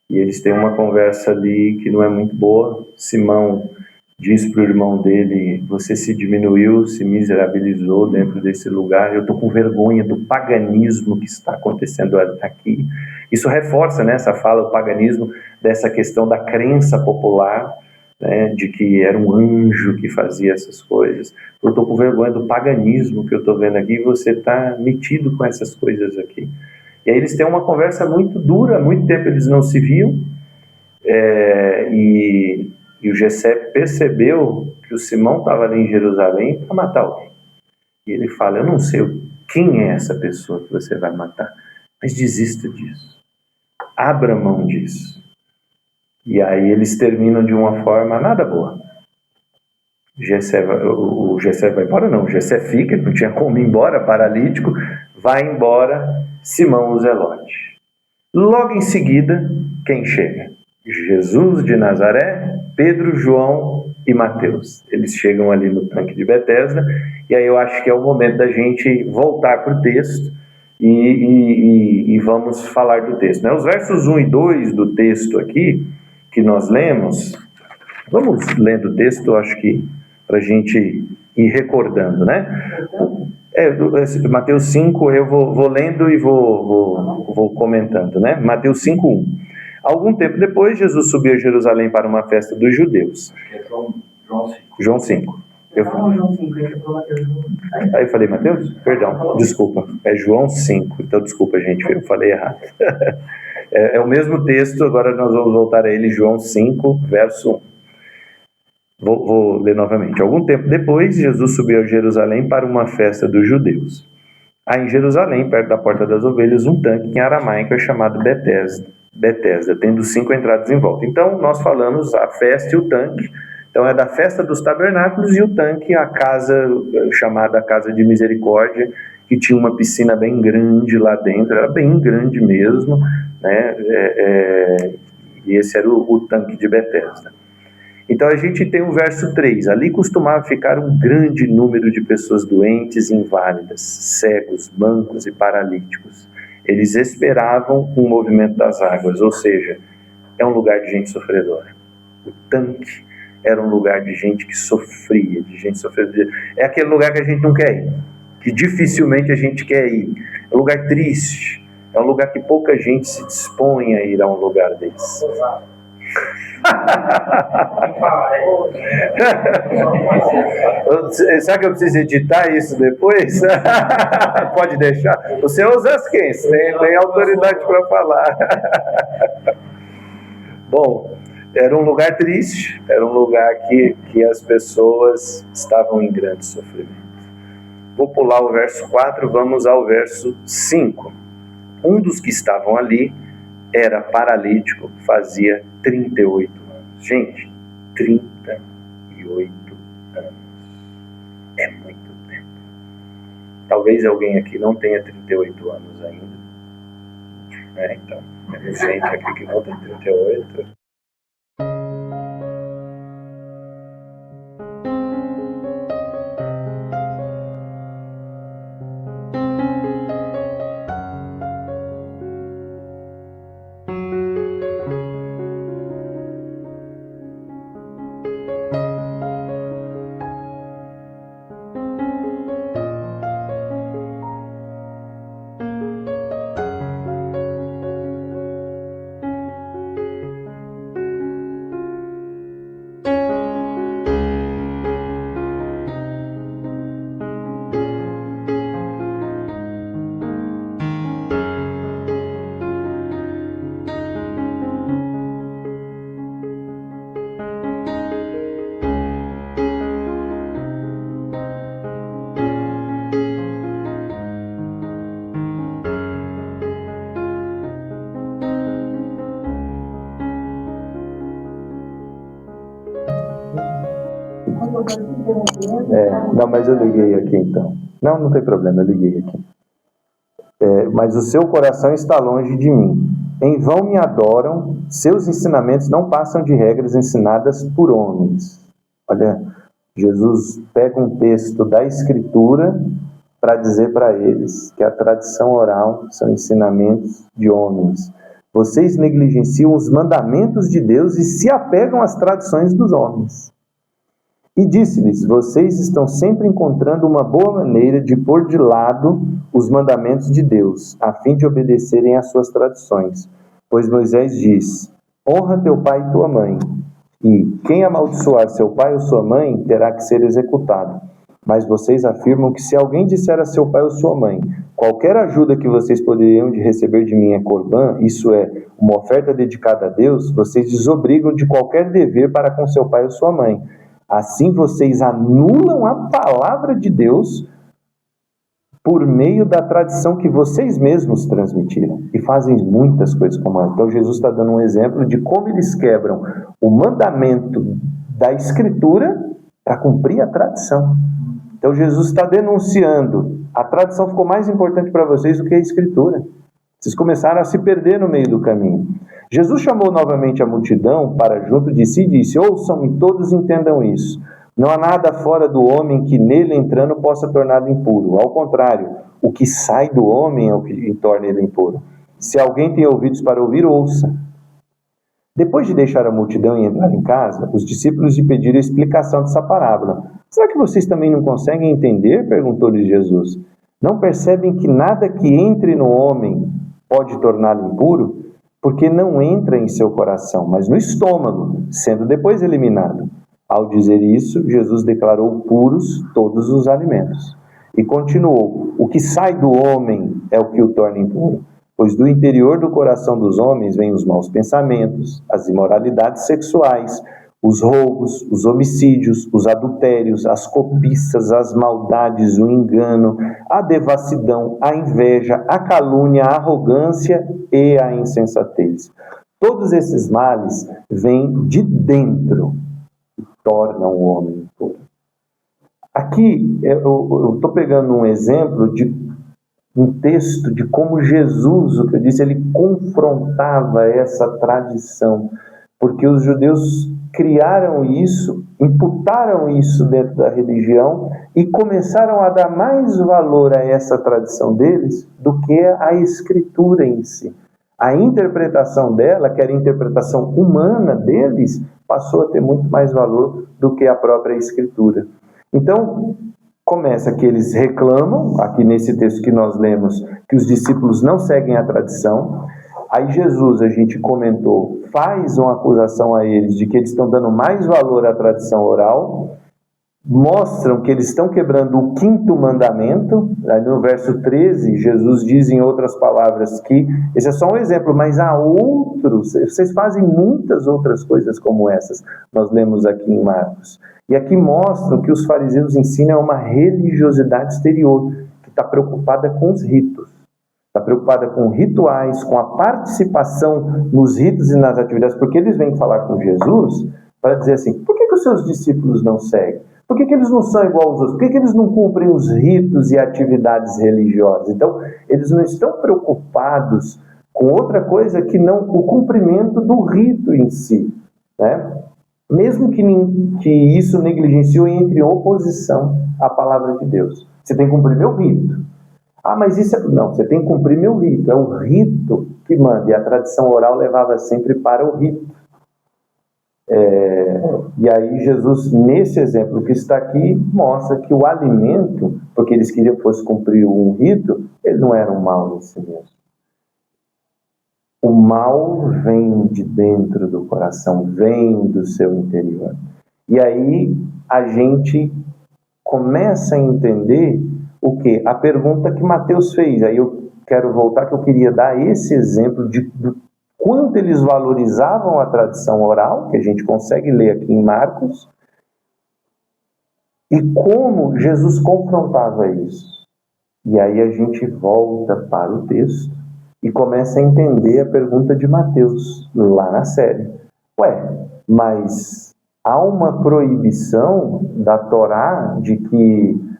E eles têm uma conversa ali que não é muito boa. Simão diz para o irmão dele: você se diminuiu, se miserabilizou dentro desse lugar. Eu estou com vergonha do paganismo que está acontecendo aqui. Isso reforça, né, essa fala, o paganismo, dessa questão da crença popular, né, de que era um anjo que fazia essas coisas. Eu estou com vergonha do paganismo que eu estou vendo aqui, e você está metido com essas coisas aqui. E aí eles têm uma conversa muito dura, há muito tempo eles não se viam, e o Jessé percebeu que o Simão estava ali em Jerusalém para matar alguém. E ele fala: eu não sei quem é essa pessoa que você vai matar, mas desista disso, abra mão disso. E aí eles terminam de uma forma nada boa. O Jessé vai embora, não, o Jessé fica, não tinha como ir embora, paralítico, vai embora Simão o Zelote. Logo em seguida, quem chega? Jesus de Nazaré, Pedro, João e Mateus. Eles chegam ali no tanque de Betesda, e aí eu acho que é o momento da gente voltar para o texto e vamos falar do texto, né? Os versos 1 e 2 do texto aqui, que nós lemos, vamos lendo o texto, acho que para a gente ir recordando, né? Mateus 5, eu vou lendo e vou comentando, né? Mateus 5, 1. Algum tempo depois, Jesus subiu a Jerusalém para uma festa dos judeus. João 5. João 5, ele falou Mateus. Aí eu falei Mateus? Perdão, desculpa. É João 5, então desculpa, gente, eu falei errado. É o mesmo texto, agora nós vamos voltar a ele, João 5, verso 1. Vou ler novamente. Algum tempo depois, Jesus subiu a Jerusalém para uma festa dos judeus. Há em Jerusalém, perto da Porta das Ovelhas, um tanque que em aramaico é chamado Betesda, tendo 5 entradas em volta. Então, nós falamos a festa e o tanque. Então, é da festa dos tabernáculos e o tanque, a casa chamada Casa de Misericórdia, que tinha uma piscina bem grande lá dentro, era bem grande mesmo, né? E esse era o tanque de Betesda. Então a gente tem o verso 3, ali costumava ficar um grande número de pessoas doentes e inválidas, cegos, mancos e paralíticos. Eles esperavam um movimento das águas, ou seja, é um lugar de gente sofredora. O tanque era um lugar de gente que sofria, de gente sofredora. É aquele lugar que a gente não quer ir, que dificilmente a gente quer ir. É um lugar triste, é um lugar que pouca gente se dispõe a ir a um lugar desse. Será que eu preciso editar isso depois? Pode deixar. O senhor usa as quem? Tem autoridade para falar. Bom, era um lugar triste, era um lugar que as pessoas estavam em grande sofrimento. Vou pular o verso 4, vamos ao verso 5. Um dos que estavam ali era paralítico, fazia 38 anos. Gente, 38 anos. É muito tempo. Talvez alguém aqui não tenha 38 anos ainda. Então, tem gente aqui que não tem 38. Não, mas eu liguei aqui então. Não tem problema, eu liguei aqui. Mas o seu coração está longe de mim. Em vão me adoram, seus ensinamentos não passam de regras ensinadas por homens. Olha, Jesus pega um texto da Escritura para dizer para eles que a tradição oral são ensinamentos de homens. Vocês negligenciam os mandamentos de Deus e se apegam às tradições dos homens. E disse-lhes: vocês estão sempre encontrando uma boa maneira de pôr de lado os mandamentos de Deus, a fim de obedecerem às suas tradições. Pois Moisés diz: honra teu pai e tua mãe, e quem amaldiçoar seu pai ou sua mãe terá que ser executado. Mas vocês afirmam que se alguém disser a seu pai ou sua mãe: qualquer ajuda que vocês poderiam de receber de mim é corbã, isso é, uma oferta dedicada a Deus, vocês desobrigam de qualquer dever para com seu pai ou sua mãe. Assim vocês anulam a palavra de Deus por meio da tradição que vocês mesmos transmitiram. E fazem muitas coisas como essa. Então Jesus está dando um exemplo de como eles quebram o mandamento da Escritura para cumprir a tradição. Então Jesus está denunciando: a tradição ficou mais importante para vocês do que a Escritura. Vocês começaram a se perder no meio do caminho. Jesus chamou novamente a multidão para junto de si e disse: ouçam-me todos, entendam isso. Não há nada fora do homem que nele entrando possa torná-lo impuro. Ao contrário, o que sai do homem é o que torna ele impuro. Se alguém tem ouvidos para ouvir, ouça. Depois de deixar a multidão e entrar em casa, os discípulos lhe pediram a explicação dessa parábola. Será que vocês também não conseguem entender? Perguntou-lhes Jesus. Não percebem que nada que entre no homem pode torná-lo impuro? Porque não entra em seu coração, mas no estômago, sendo depois eliminado. Ao dizer isso, Jesus declarou puros todos os alimentos. E continuou: o que sai do homem é o que o torna impuro. Pois do interior do coração dos homens vêm os maus pensamentos, as imoralidades sexuais, os roubos, os homicídios, os adultérios, as cobiças, as maldades, o engano, a devassidão, a inveja, a calúnia, a arrogância e a insensatez. Todos esses males vêm de dentro e tornam o homem impuro. Aqui eu estou pegando um exemplo de um texto de como Jesus, o que eu disse, ele confrontava essa tradição, porque os judeus criaram isso, imputaram isso dentro da religião e começaram a dar mais valor a essa tradição deles do que a Escritura em si. A interpretação dela, que era a interpretação humana deles, passou a ter muito mais valor do que a própria Escritura. Então, começa que eles reclamam, aqui nesse texto que nós lemos, que os discípulos não seguem a tradição. Aí Jesus, a gente comentou, faz uma acusação a eles de que eles estão dando mais valor à tradição oral, mostram que eles estão quebrando o 5º mandamento. Aí no verso 13, Jesus diz em outras palavras que, esse é só um exemplo, mas há outros, vocês fazem muitas outras coisas como essas, nós lemos aqui em Marcos. E aqui mostram que os fariseus ensinam uma religiosidade exterior, que está preocupada com os ritos. Está preocupada com rituais, com a participação nos ritos e nas atividades, porque eles vêm falar com Jesus para dizer assim: por que os seus discípulos não seguem? Por que eles não são igual aos outros? Por que eles não cumprem os ritos e atividades religiosas? Então, eles não estão preocupados com outra coisa que não o cumprimento do rito em si, né? Mesmo que isso negligenciou e entre em oposição à palavra de Deus. Você tem que cumprir meu rito. Ah, mas isso é... Não, você tem que cumprir meu rito. É o rito que manda. E a tradição oral levava sempre para o rito. E aí Jesus, nesse exemplo que está aqui, mostra que o alimento, porque eles queriam que fosse cumprir um rito, ele não era um mal em si mesmo. O mal vem de dentro do coração, vem do seu interior. E aí a gente começa a entender o quê? A pergunta que Mateus fez. Aí eu quero voltar, que eu queria dar esse exemplo de quanto eles valorizavam a tradição oral, que a gente consegue ler aqui em Marcos, e como Jesus confrontava isso. E aí a gente volta para o texto e começa a entender a pergunta de Mateus, lá na série. Mas há uma proibição da Torá de que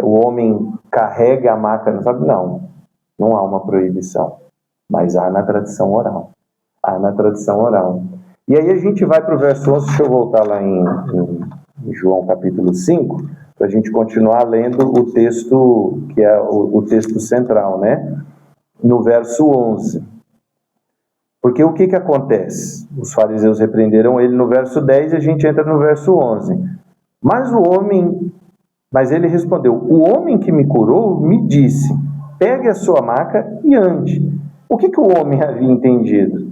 o homem carregue a maca, não sabe? Não há uma proibição. mas há na tradição oral. Há na tradição oral. E aí a gente vai para o verso 11, deixa eu voltar lá em João capítulo 5, para a gente continuar lendo o texto, que é o texto central, né? No verso 11. Porque o que acontece? Os fariseus repreenderam ele no verso 10 e a gente entra no verso 11. Mas ele respondeu: o homem que me curou me disse, pegue a sua maca e ande. O que o homem havia entendido?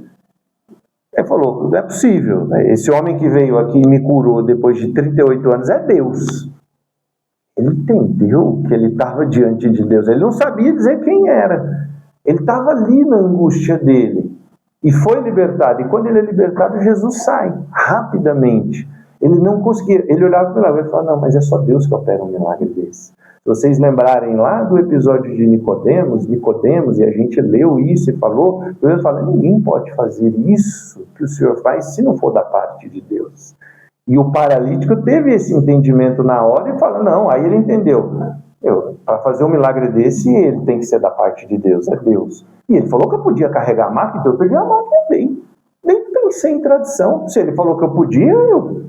Ele falou, não é possível. Esse homem que veio aqui e me curou depois de 38 anos é Deus. Ele entendeu que ele estava diante de Deus. Ele não sabia dizer quem era. Ele estava ali na angústia dele. E foi libertado. E quando ele é libertado, Jesus sai rapidamente. Ele não conseguia. Ele olhava para lá e falava, não, mas é só Deus que opera um milagre desse. Se vocês lembrarem lá do episódio de Nicodemos, e a gente leu isso e falou, Deus fala, ninguém pode fazer isso que o Senhor faz se não for da parte de Deus. E o paralítico teve esse entendimento na hora e fala, não, aí ele entendeu. Para fazer um milagre desse, ele tem que ser da parte de Deus, é Deus. E ele falou que eu podia carregar a maca, então eu peguei a maca e andei. Nem pensei em tradição. Se ele falou que eu podia, eu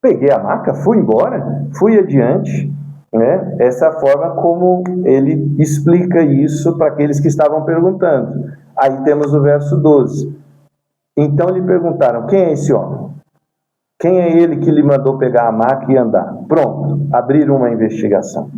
peguei a maca, fui embora, fui adiante. Né? Essa é a forma como ele explica isso para aqueles que estavam perguntando. Aí temos o verso 12. Então lhe perguntaram, quem é esse homem? Quem é ele que lhe mandou pegar a maca e andar? Pronto, abriram uma investigação.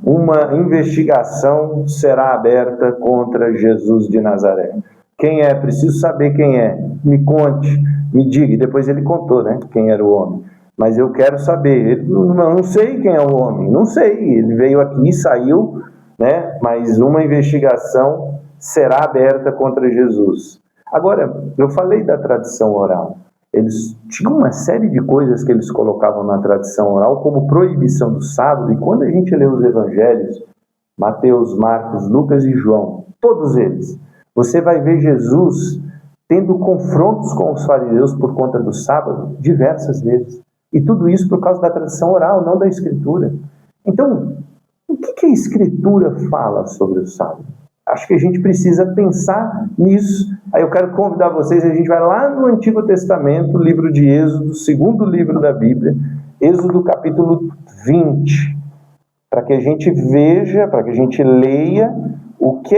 Uma investigação será aberta contra Jesus de Nazaré. Quem é? Preciso saber quem é. Me conte, me diga. E depois ele contou, né, quem era o homem. Mas eu quero saber. Não sei quem é o homem, não sei. Ele veio aqui, saiu, né? Mas uma investigação será aberta contra Jesus. Agora, eu falei da tradição oral. Eles tinham uma série de coisas que eles colocavam na tradição oral, como proibição do sábado. E quando a gente lê os evangelhos, Mateus, Marcos, Lucas e João, todos eles, você vai ver Jesus tendo confrontos com os fariseus por conta do sábado diversas vezes. E tudo isso por causa da tradição oral, não da Escritura. Então, o que a Escritura fala sobre o sábado? Acho que a gente precisa pensar nisso. Aí eu quero convidar vocês, a gente vai lá no Antigo Testamento, livro de Êxodo, segundo livro da Bíblia, Êxodo capítulo 20, para que a gente veja, para que a gente leia o que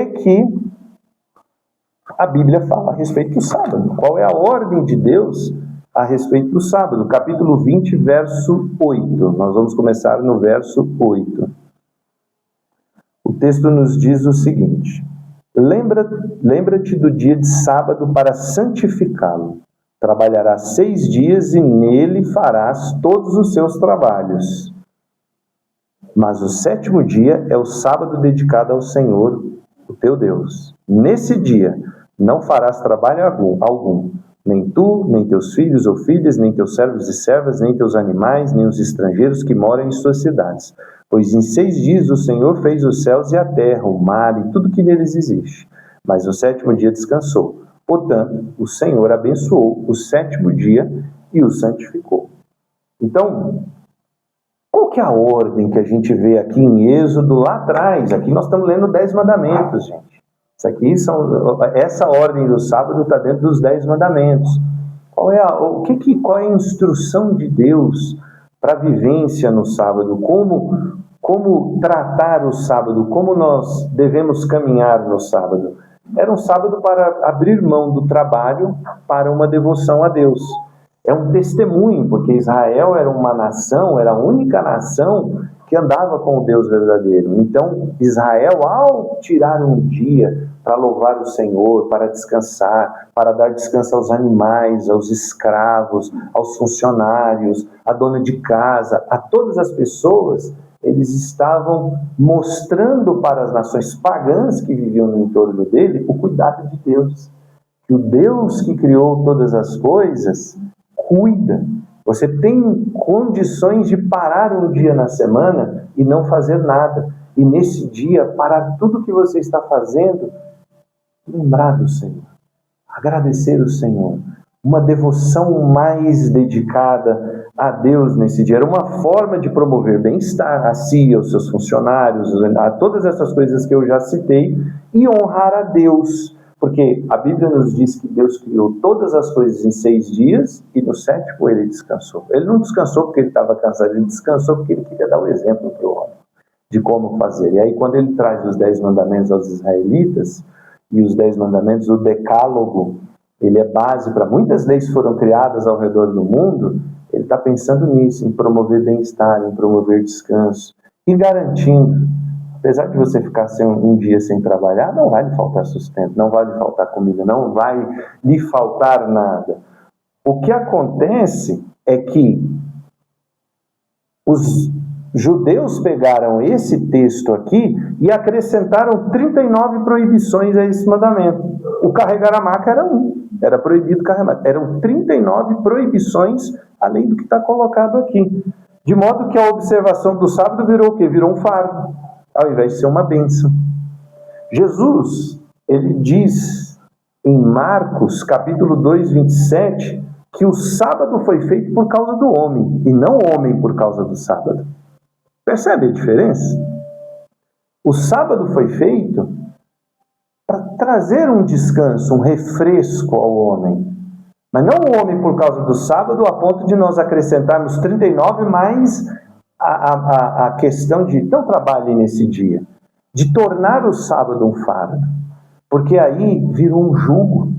a Bíblia fala a respeito do sábado. Qual é a ordem de Deus a respeito do sábado? Capítulo 20, verso 8. Nós vamos começar no verso 8. O texto nos diz o seguinte: Lembra-te do dia de sábado para santificá-lo. Trabalharás 6 dias e nele farás todos os seus trabalhos. Mas o 7º dia é o sábado dedicado ao Senhor, o teu Deus. Nesse dia não farás trabalho algum. Nem tu, nem teus filhos ou filhas, nem teus servos e servas, nem teus animais, nem os estrangeiros que moram em suas cidades. Pois em 6 dias o Senhor fez os céus e a terra, o mar e tudo que neles existe. Mas no 7º dia descansou. Portanto, o Senhor abençoou o 7º dia e o santificou. Então, qual que é a ordem que a gente vê aqui em Êxodo lá atrás? Aqui nós estamos lendo 10 mandamentos, gente. Essa ordem do sábado está dentro dos 10 mandamentos. Qual é a instrução de Deus para a vivência no sábado? Como tratar o sábado? Como nós devemos caminhar no sábado? Era um sábado para abrir mão do trabalho para uma devoção a Deus. É um testemunho, porque Israel era uma nação, era a única nação que andava com o Deus verdadeiro. Então, Israel, ao tirar um dia para louvar o Senhor, para descansar, para dar descanso aos animais, aos escravos, aos funcionários, à dona de casa, a todas as pessoas, eles estavam mostrando para as nações pagãs que viviam no entorno dele o cuidado de Deus. Que o Deus que criou todas as coisas cuida. Você tem condições de parar um dia na semana e não fazer nada. E nesse dia, parar tudo que você está fazendo, lembrar do Senhor, agradecer o Senhor. Uma devoção mais dedicada a Deus nesse dia. Era uma forma de promover bem-estar a si, aos seus funcionários, a todas essas coisas que eu já citei, e honrar a Deus. Porque a Bíblia nos diz que Deus criou todas as coisas em 6 dias e no 7º ele descansou. Ele não descansou porque ele estava cansado, ele descansou porque ele queria dar o exemplo para o homem de como fazer. E aí quando ele traz os 10 mandamentos aos israelitas, e os 10 mandamentos, o decálogo, ele é base para muitas leis que foram criadas ao redor do mundo. Ele está pensando nisso, em promover bem-estar, em promover descanso e garantindo, apesar de você ficar um dia sem trabalhar, não vai lhe faltar sustento, não vai lhe faltar comida, não vai lhe faltar nada. O que acontece é que os judeus pegaram esse texto aqui e acrescentaram 39 proibições a esse mandamento. O carregar a maca era era proibido carregar. Eram 39 proibições além do que está colocado aqui. De modo que a observação do sábado virou o quê? Virou um fardo, ao invés de ser uma bênção. Jesus, ele diz em Marcos, capítulo 2, 27, que o sábado foi feito por causa do homem, e não o homem por causa do sábado. Percebe a diferença? O sábado foi feito para trazer um descanso, um refresco ao homem. Mas não o homem por causa do sábado, a ponto de nós acrescentarmos 39, mais a questão de não trabalhe nesse dia, de tornar o sábado um fardo. Porque aí virou um jugo,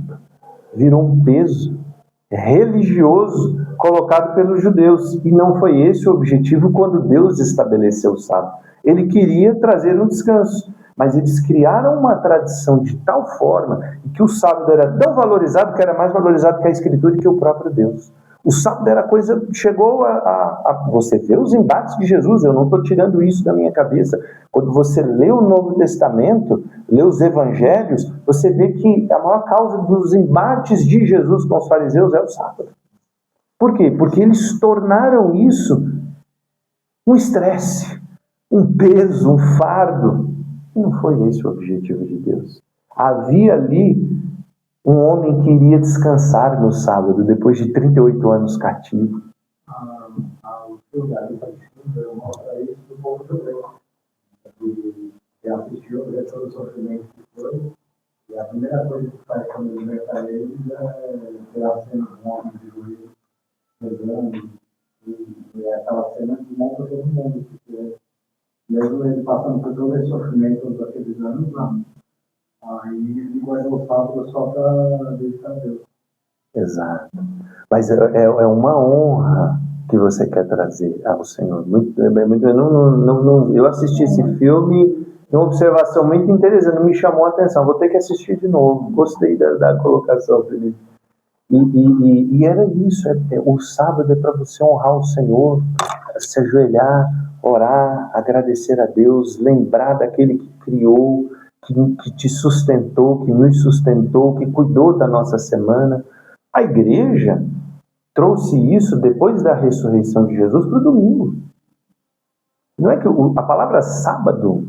virou um peso religioso colocado pelos judeus. E não foi esse o objetivo quando Deus estabeleceu o sábado. Ele queria trazer um descanso. Mas eles criaram uma tradição de tal forma que o sábado era tão valorizado que era mais valorizado que a Escritura e que o próprio Deus. O sábado era coisa, chegou a você vê os embates de Jesus, eu não estou tirando isso da minha cabeça. Quando você lê o Novo Testamento, lê os Evangelhos, você vê que a maior causa dos embates de Jesus com os fariseus é o sábado. Por quê? Porque eles tornaram isso um estresse, um peso, um fardo. E não foi esse o objetivo de Deus. Havia ali um homem que iria descansar no sábado, depois de 38 anos cativo. O seu Davi Batista mostra isso do povo judeu. Ele assistiu a todo o sofrimento que foi, e a primeira coisa que faz quando liberta eles é ver a cena de um homem de joelho, rezando, e aquela cena que monta todo mundo, porque mesmo ele passando por todo esse sofrimento daqueles anos, não. Aí ele guardou o sábado só para dedicar a Deus. Exato. Mas é uma honra que você quer trazer ao Senhor. Eu assisti esse filme, uma observação muito interessante, me chamou a atenção. Vou ter que assistir de novo. Gostei da colocação, Felipe. E era isso. O sábado é para você honrar o Senhor, se ajoelhar, orar, agradecer a Deus, lembrar daquele que criou, que te sustentou, que nos sustentou, que cuidou da nossa semana. A igreja trouxe isso depois da ressurreição de Jesus para o domingo. Não é que a palavra sábado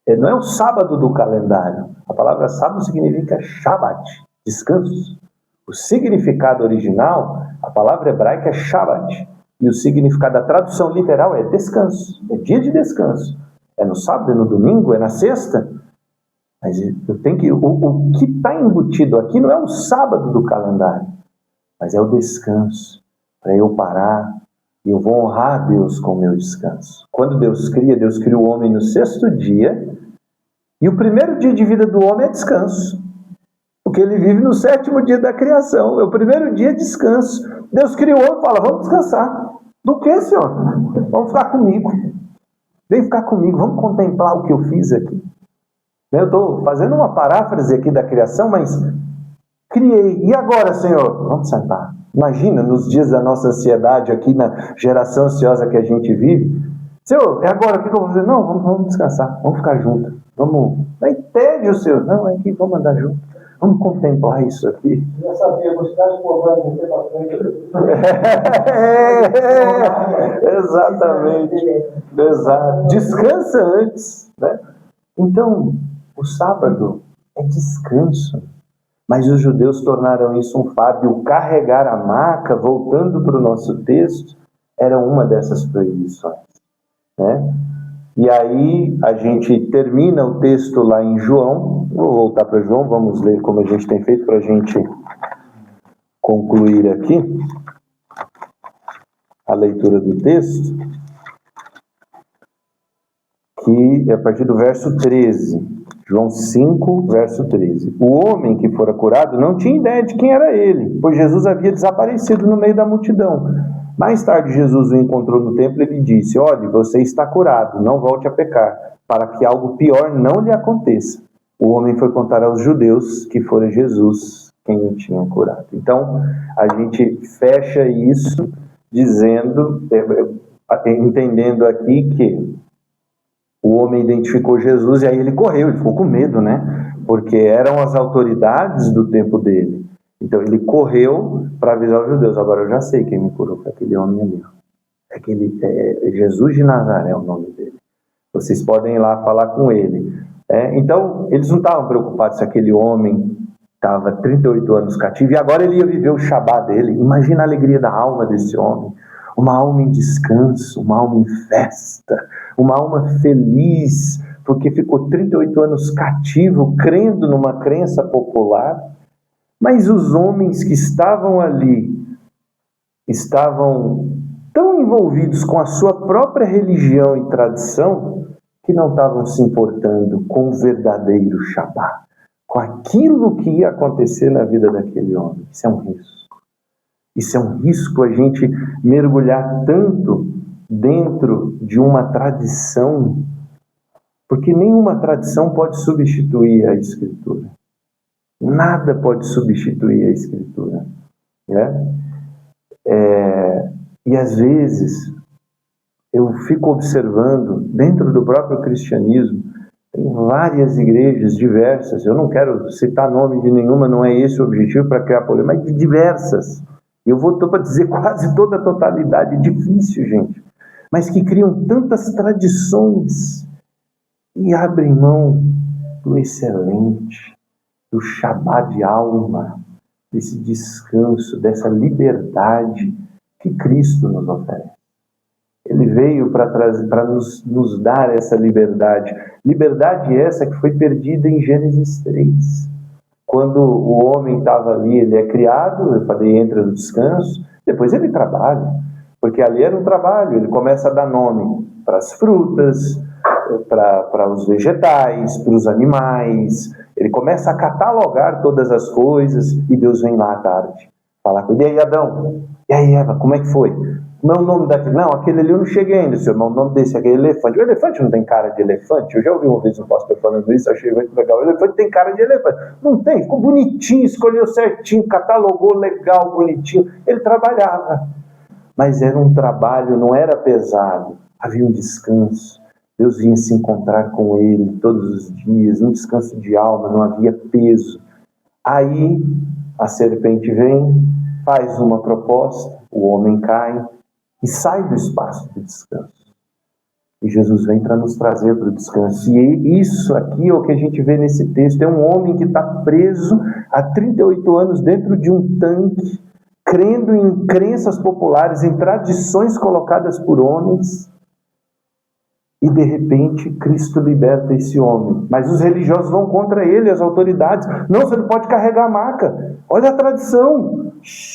não é o sábado do calendário. A palavra sábado significa Shabbat, descanso. O significado original, a palavra hebraica é Shabbat. E o significado da tradução literal é descanso, é dia de descanso. É no sábado, é no domingo, é na sexta. Mas eu tenho que, o que está embutido aqui não é o sábado do calendário, mas é o descanso, para eu parar e eu vou honrar a Deus com o meu descanso. Quando Deus criou o homem no 6º dia, e o primeiro dia de vida do homem é descanso. Porque ele vive no 7º dia da criação. É o primeiro dia de descanso. Deus criou e fala, vamos descansar. Do que, Senhor? Vamos ficar comigo. Vem ficar comigo, vamos contemplar o que eu fiz aqui. Eu estou fazendo uma paráfrase aqui da criação, mas criei. E agora, Senhor? Vamos sentar. Imagina, nos dias da nossa ansiedade aqui, na geração ansiosa que a gente vive. Senhor, é agora o que eu vou fazer? Não, vamos descansar, vamos ficar juntos. Vamos. Não é tédio, Senhor. Não, é que vamos andar juntos. Vamos contemplar isso aqui. Já sabia, gostar de provar de você para frente. Exatamente. Exato. Descansa antes, né? Então, o sábado é descanso. Mas os judeus tornaram isso um fardo. E o carregar a maca, voltando para o nosso texto, era uma dessas proibições, né? E aí a gente termina o texto lá em João. Vou voltar para João, vamos ler como a gente tem feito para a gente concluir aqui a leitura do texto, que é a partir do verso 13. João 5, verso 13. O homem que fora curado não tinha ideia de quem era ele, pois Jesus havia desaparecido no meio da multidão. Mais tarde, Jesus o encontrou no templo e lhe disse: olhe, você está curado, não volte a pecar, para que algo pior não lhe aconteça. O homem foi contar aos judeus que fora Jesus quem o tinha curado. Então, a gente fecha isso dizendo, entendendo aqui que o homem identificou Jesus e aí ele correu, ele ficou com medo, né? Porque eram as autoridades do tempo dele. Então ele correu para avisar os judeus: agora eu já sei quem me curou, foi aquele homem ali. É Jesus de Nazaré é o nome dele. Vocês podem ir lá falar com ele. Então eles não estavam preocupados se aquele homem estava 38 anos cativo e agora ele ia viver o Shabá dele. Imagina a alegria da alma desse homem. Uma alma em descanso, uma alma em festa, uma alma feliz, porque ficou 38 anos cativo, crendo numa crença popular. Mas os homens que estavam ali estavam tão envolvidos com a sua própria religião e tradição que não estavam se importando com o verdadeiro Shabá, com aquilo que ia acontecer na vida daquele homem. Isso é um risco. Isso é um risco, a gente mergulhar tanto dentro de uma tradição, porque nenhuma tradição pode substituir a Escritura. Nada pode substituir a Escritura. Né? E às vezes eu fico observando, dentro do próprio cristianismo, tem várias igrejas diversas, eu não quero citar nome de nenhuma, não é esse o objetivo para criar polêmica, mas de diversas. Eu vou para dizer quase toda a totalidade, é difícil, gente, mas que criam tantas tradições e abrem mão do excelente, do Shabá de alma, desse descanso, dessa liberdade que Cristo nos oferece. Ele veio para nos dar essa liberdade. Liberdade essa que foi perdida em Gênesis 3. Quando o homem estava ali, ele é criado, eu falei, entra no descanso, depois ele trabalha, porque ali era um trabalho, ele começa a dar nome para as frutas, para os vegetais, para os animais, ele começa a catalogar todas as coisas e Deus vem lá à tarde, falar com ele: e aí Adão, e aí Eva, como é que foi? Como é o nome daquele? Não, aquele ali eu não cheguei ainda, senhor, mas o nome desse aqui é elefante. O elefante não tem cara de elefante? Eu já ouvi uma vez um pastor falando isso, achei muito legal. O elefante tem cara de elefante. Não tem, ficou bonitinho, escolheu certinho, catalogou legal, bonitinho. Ele trabalhava, mas era um trabalho, não era pesado, havia um descanso. Deus vinha se encontrar com ele todos os dias, um descanso de alma, não havia peso. Aí a serpente vem, faz uma proposta, o homem cai e sai do espaço de descanso. E Jesus vem para nos trazer para o descanso. E isso aqui é o que a gente vê nesse texto. É um homem que está preso há 38 anos dentro de um tanque, crendo em crenças populares, em tradições colocadas por homens. E de repente Cristo liberta esse homem. Mas os religiosos vão contra ele, as autoridades. Não, você não pode carregar a maca. Olha a tradição.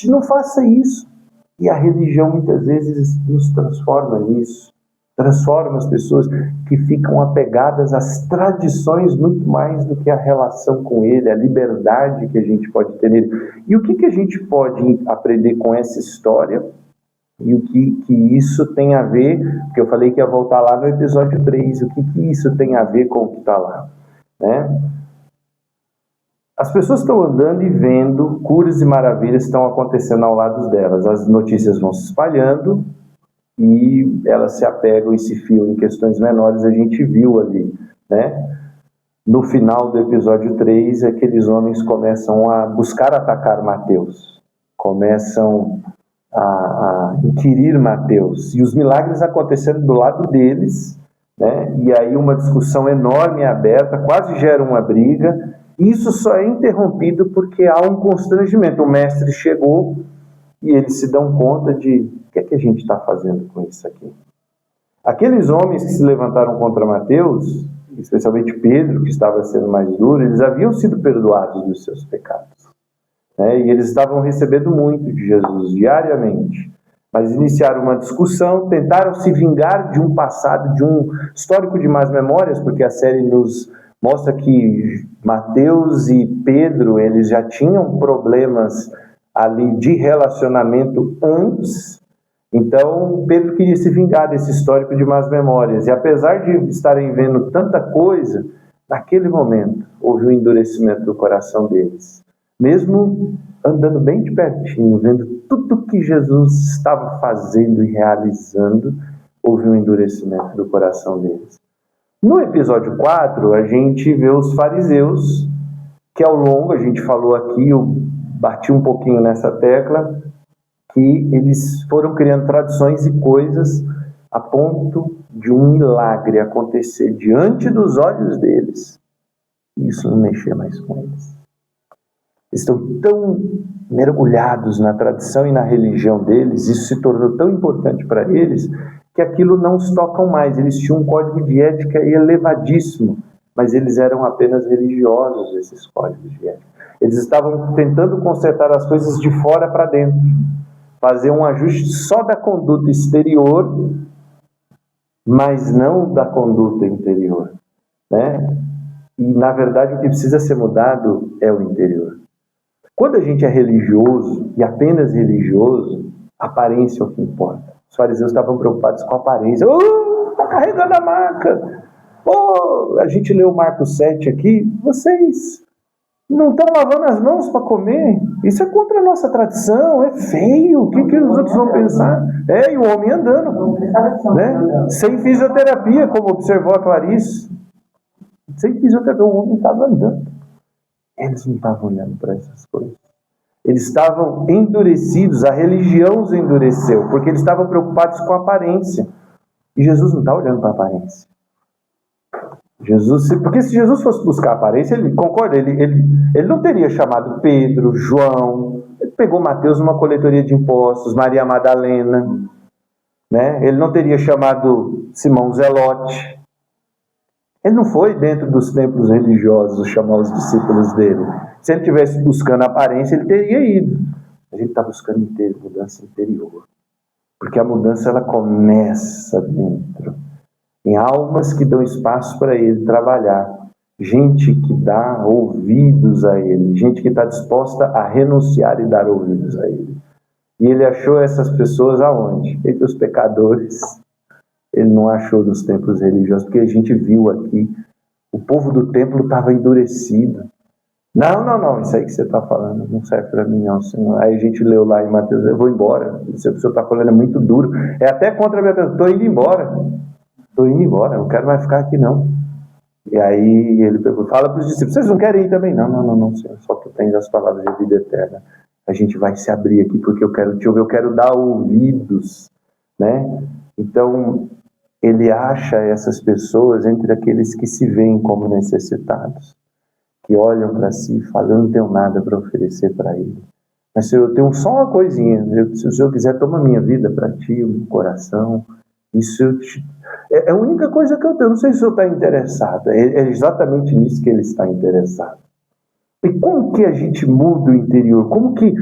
Não faça isso. E a religião muitas vezes nos transforma nisso. Transforma as pessoas que ficam apegadas às tradições muito mais do que a relação com ele, a liberdade que a gente pode ter nele. E o que a gente pode aprender com essa história? E o que isso tem a ver, porque eu falei que ia voltar lá no episódio 3, o que isso tem a ver com o que está lá, né? As pessoas estão andando e vendo curas e maravilhas estão acontecendo ao lado delas, as notícias vão se espalhando e elas se apegam e se fiam em questões menores, a gente viu ali, né? No final do episódio 3, aqueles homens começam a buscar atacar Mateus, começam a inquirir Mateus, e os milagres acontecendo do lado deles, né? E aí uma discussão enorme é aberta, quase gera uma briga, e isso só é interrompido porque há um constrangimento. O mestre chegou e eles se dão conta de: o que é que a gente está fazendo com isso aqui? Aqueles homens que se levantaram contra Mateus, especialmente Pedro, que estava sendo mais duro, eles haviam sido perdoados dos seus pecados, né? E eles estavam recebendo muito de Jesus diariamente. Mas iniciaram uma discussão, tentaram se vingar de um passado, de um histórico de más memórias, porque a série nos mostra que Mateus e Pedro, eles já tinham problemas ali de relacionamento antes. Então, Pedro queria se vingar desse histórico de más memórias. E apesar de estarem vendo tanta coisa, naquele momento houve um endurecimento do coração deles. Mesmo andando bem de pertinho, vendo tudo que Jesus estava fazendo e realizando, houve um endurecimento do coração deles. No episódio 4, a gente vê os fariseus, que ao longo, a gente falou aqui, eu bati um pouquinho nessa tecla, que eles foram criando tradições e coisas a ponto de um milagre acontecer diante dos olhos deles. E isso não mexia mais com eles. Estão tão mergulhados na tradição e na religião deles, isso se tornou tão importante para eles, que aquilo não os tocam mais. Eles tinham um código de ética elevadíssimo, mas eles eram apenas religiosos, esses códigos de ética. Eles estavam tentando consertar as coisas de fora para dentro, fazer um ajuste só da conduta exterior, mas não da conduta interior, né? E, na verdade, o que precisa ser mudado é o interior. Quando a gente é religioso, e apenas religioso, a aparência é o que importa. Os fariseus estavam preocupados com a aparência. Está carregando a maca. A gente leu Marcos 7 aqui. Vocês não estão lavando as mãos para comer? Isso é contra a nossa tradição. É feio. O que os outros vão pensar? E o homem andando, né? Sem fisioterapia, como observou a Clarice. Sem fisioterapia, o homem estava andando. Eles não estavam olhando para essas coisas. Eles estavam endurecidos, a religião os endureceu, porque eles estavam preocupados com a aparência. E Jesus não está olhando para a aparência. Porque se Jesus fosse buscar a aparência, ele concorda, ele não teria chamado Pedro, João, ele pegou Mateus numa coletoria de impostos, Maria Madalena, né? Ele não teria chamado Simão Zelote. Ele não foi dentro dos templos religiosos chamar os discípulos dele. Se ele estivesse buscando aparência, ele teria ido. Mas ele está buscando mudança interior. Porque a mudança ela começa dentro. Em almas que dão espaço para ele trabalhar. Gente que dá ouvidos a ele. Gente que está disposta a renunciar e dar ouvidos a ele. E ele achou essas pessoas aonde? Entre os pecadores. Ele não achou nos templos religiosos, porque a gente viu aqui, o povo do templo estava endurecido. Não, isso aí que você está falando não serve para mim não, Senhor. Aí a gente leu lá em Mateus, eu vou embora, isso que o senhor está falando é muito duro, é até contra a minha pessoa, estou indo embora, não quero mais ficar aqui não. E aí ele fala para os discípulos, vocês não querem ir também? Não, Senhor, só tu tens as palavras de vida eterna. A gente vai se abrir aqui porque eu quero te ouvir, eu quero dar ouvidos, né? Então, ele acha essas pessoas entre aqueles que se veem como necessitados, que olham para si e falam, eu não tenho nada para oferecer para ele. Mas Senhor, eu tenho só uma coisinha, se o Senhor quiser, toma minha vida para ti, o meu coração. Isso é a única coisa que eu tenho. Não sei se o Senhor está interessado. É exatamente nisso que ele está interessado. E como que a gente muda o interior? Como que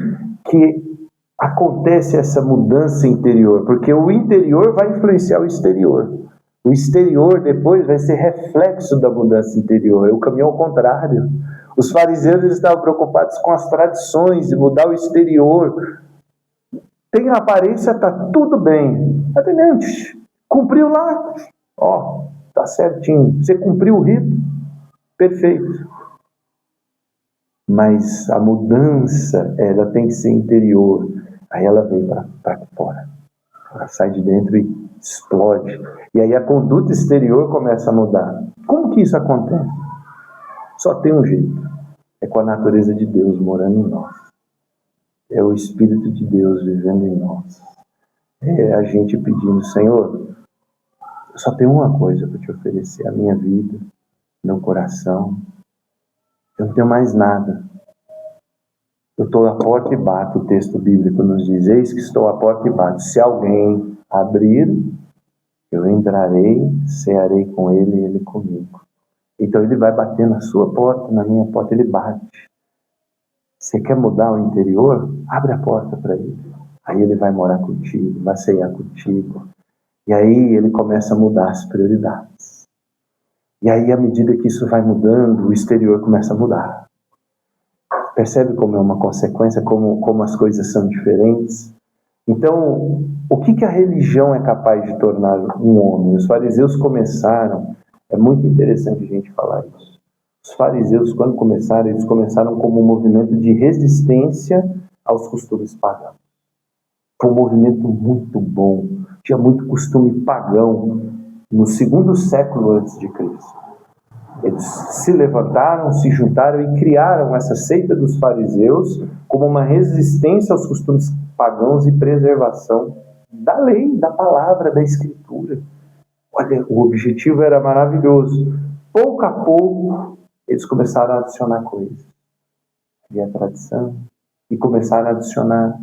acontece essa mudança interior? Porque o interior vai influenciar o exterior. O exterior depois vai ser reflexo da mudança interior. É o caminho ao contrário. Os fariseus estavam preocupados com as tradições e mudar o exterior. Tem a aparência, está tudo bem. Até cumpriu lá. Está certinho. Você cumpriu o rito. Perfeito. Mas a mudança, ela tem que ser interior. Aí ela vem para fora. Ela sai de dentro e explode. E aí a conduta exterior começa a mudar. Como que isso acontece? Só tem um jeito. É com a natureza de Deus morando em nós. É o Espírito de Deus vivendo em nós. É a gente pedindo, Senhor, eu só tenho uma coisa para te oferecer. A minha vida, meu coração. Eu não tenho mais nada. Eu estou à porta e bato, o texto bíblico nos diz, eis que estou à porta e bato. Se alguém abrir, Eu entrarei, cearei com ele e ele comigo. Então ele vai bater na sua porta, na minha porta, ele bate. Você quer mudar o interior? Abre a porta para ele. Aí ele vai morar contigo, vai ceiar contigo. E aí ele começa a mudar as prioridades. E aí, à medida que isso vai mudando, o exterior começa a mudar. Percebe como é uma consequência, como as coisas são diferentes? Então, o que a religião é capaz de tornar um homem? Os fariseus começaram, é muito interessante a gente falar isso. Os fariseus, quando começaram, eles começaram como um movimento de resistência aos costumes pagãos. Foi um movimento muito bom. Tinha muito costume pagão no 2º século antes de Cristo. Eles se levantaram, se juntaram e criaram essa seita dos fariseus como uma resistência aos costumes pagãos e preservação da lei, da palavra, da escritura. Olha, o objetivo era maravilhoso. Pouco a pouco, eles começaram a adicionar coisas. E a tradição, e começaram a adicionar.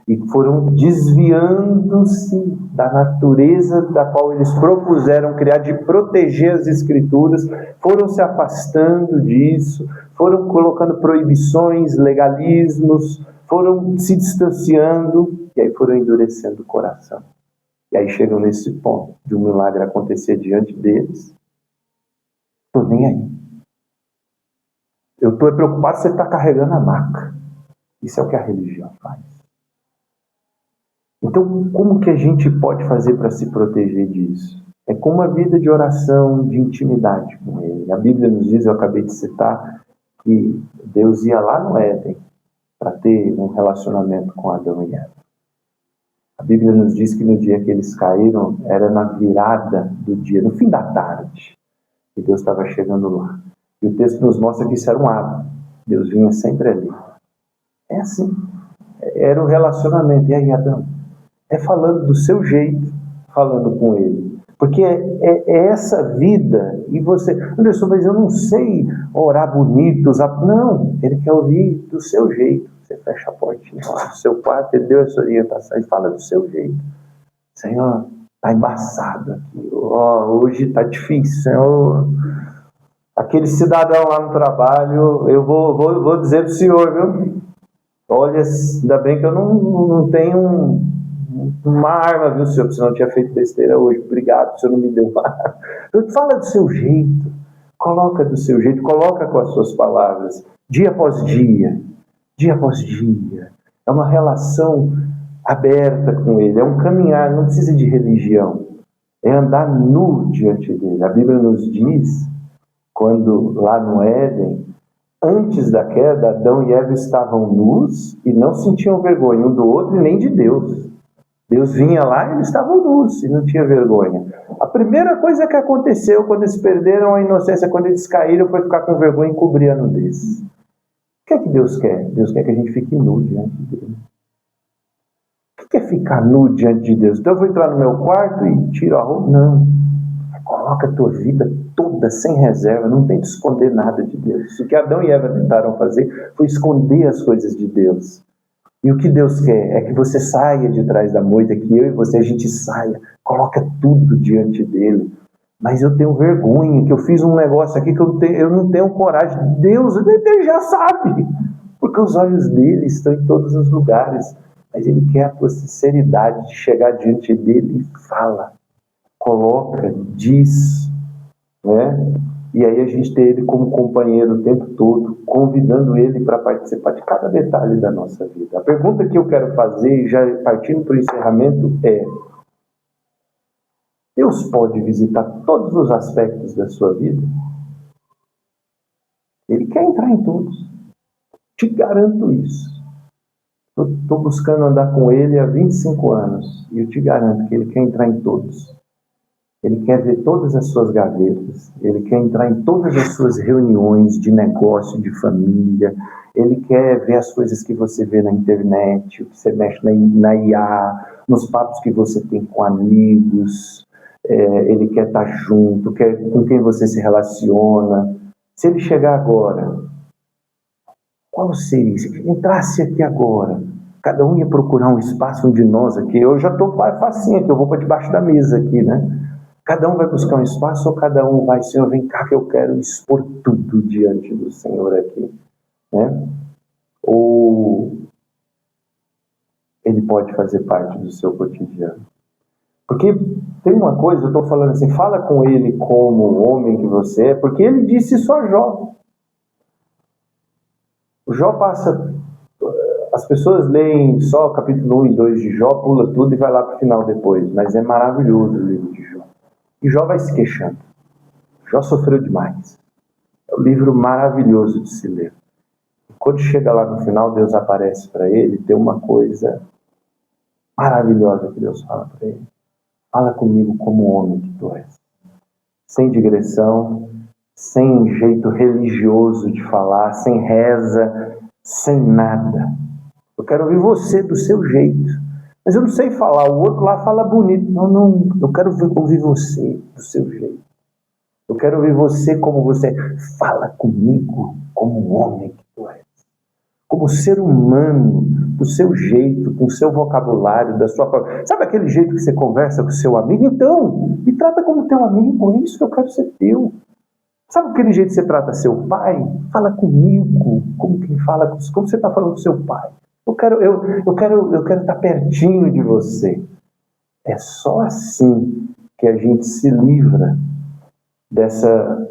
E foram desviando-se da natureza da qual eles propuseram criar, de proteger as escrituras, foram se afastando disso, foram colocando proibições, legalismos, foram se distanciando, e aí foram endurecendo o coração. E aí chegam nesse ponto de um milagre acontecer diante deles. Estou nem aí. Eu estou preocupado se você está carregando a maca. Isso é o que a religião faz. Então, como que a gente pode fazer para se proteger disso? É com uma vida de oração, de intimidade com Ele. A Bíblia nos diz, eu acabei de citar, que Deus ia lá no Éden para ter um relacionamento com Adão e Eva. A Bíblia nos diz que no dia que eles caíram, era na virada do dia, no fim da tarde, que Deus estava chegando lá. E o texto nos mostra que isso era um hábito. Deus vinha sempre ali. É assim. Era o relacionamento. E aí, Adão? É falando do seu jeito, falando com ele. Porque é essa vida. E você, Anderson, mas eu não sei orar bonito. Não, ele quer ouvir do seu jeito. Você fecha a portinha lá do seu quarto, ele deu essa orientação e fala do seu jeito. Senhor, está embaçado aqui. Hoje está difícil, Senhor. Aquele cidadão lá no trabalho, eu vou dizer para o senhor, viu? Olha, ainda bem que eu não tenho uma arma, viu, senhor? Porque senão eu tinha feito besteira hoje. Obrigado, o senhor não me deu uma arma. Fala do seu jeito. Coloca do seu jeito. Coloca com as suas palavras. Dia após dia. Dia após dia. É uma relação aberta com ele. É um caminhar. Não precisa de religião. É andar nu diante dele. A Bíblia nos diz, quando lá no Éden, antes da queda, Adão e Eva estavam nus e não sentiam vergonha um do outro e nem de Deus. Deus vinha lá e eles estavam nus e não tinha vergonha. A primeira coisa que aconteceu quando eles perderam a inocência, quando eles caíram, foi ficar com vergonha e cobrir a nudez. O que é que Deus quer? Deus quer que a gente fique nu diante dele. O que é ficar nu diante de Deus? Então eu vou entrar no meu quarto e tiro a roupa? Não. Coloca a tua vida toda, sem reserva. Não tem de esconder nada de Deus. O que Adão e Eva tentaram fazer foi esconder as coisas de Deus. E o que Deus quer é que você saia de trás da moita, que eu e você, a gente saia, coloca tudo diante dele. Mas eu tenho vergonha, que eu fiz um negócio aqui que eu não tenho coragem. Deus, ele já sabe, porque os olhos dele estão em todos os lugares. Mas ele quer a tua sinceridade de chegar diante dele e fala, coloca, diz, né? E aí a gente tem ele como companheiro o tempo todo, convidando ele para participar de cada detalhe da nossa vida. A pergunta que eu quero fazer, já partindo para o encerramento, é: Deus pode visitar todos os aspectos da sua vida? Ele quer entrar em todos. Te garanto isso. Eu estou buscando andar com ele há 25 anos e eu te garanto que ele quer entrar em todos. Ele quer ver todas as suas gavetas, ele quer entrar em todas as suas reuniões de negócio, de família, ele quer ver as coisas que você vê na internet, o que você mexe na IA, nos papos que você tem com amigos, ele quer estar junto, quer com quem você se relaciona. Se ele chegar agora, qual seria? Se ele entrasse aqui agora, cada um ia procurar um espaço, um de nós aqui, eu já estou facinho aqui, eu vou para debaixo da mesa aqui, né? Cada um vai buscar um espaço ou cada um vai, Senhor, vem cá que eu quero expor tudo diante do Senhor aqui, né? Ou ele pode fazer parte do seu cotidiano. Porque tem uma coisa, eu estou falando assim, fala com ele como o homem que você é, porque ele disse isso a Jó. O Jó passa, as pessoas leem só o capítulo 1 e 2 de Jó, pula tudo e vai lá para o final depois, mas é maravilhoso o livro de Jó. E Jó vai se queixando. Jó sofreu demais. É um livro maravilhoso de se ler. E quando chega lá no final, Deus aparece para ele, tem uma coisa maravilhosa que Deus fala para ele. Fala comigo como homem que tu és. Sem digressão, sem jeito religioso de falar, sem reza, sem nada. Eu quero ouvir você do seu jeito. Mas eu não sei falar, o outro lá fala bonito. Não, eu quero ouvir você do seu jeito. Eu quero ouvir você como você fala comigo, como um homem que tu és. Como ser humano, do seu jeito, com o seu vocabulário, da sua forma. Sabe aquele jeito que você conversa com o seu amigo? Então, me trata como teu amigo, é isso que eu quero ser teu. Sabe aquele jeito que você trata seu pai? Fala comigo, como quem fala, como você está falando com seu pai. Eu quero estar pertinho de você. É só assim que a gente se livra dessa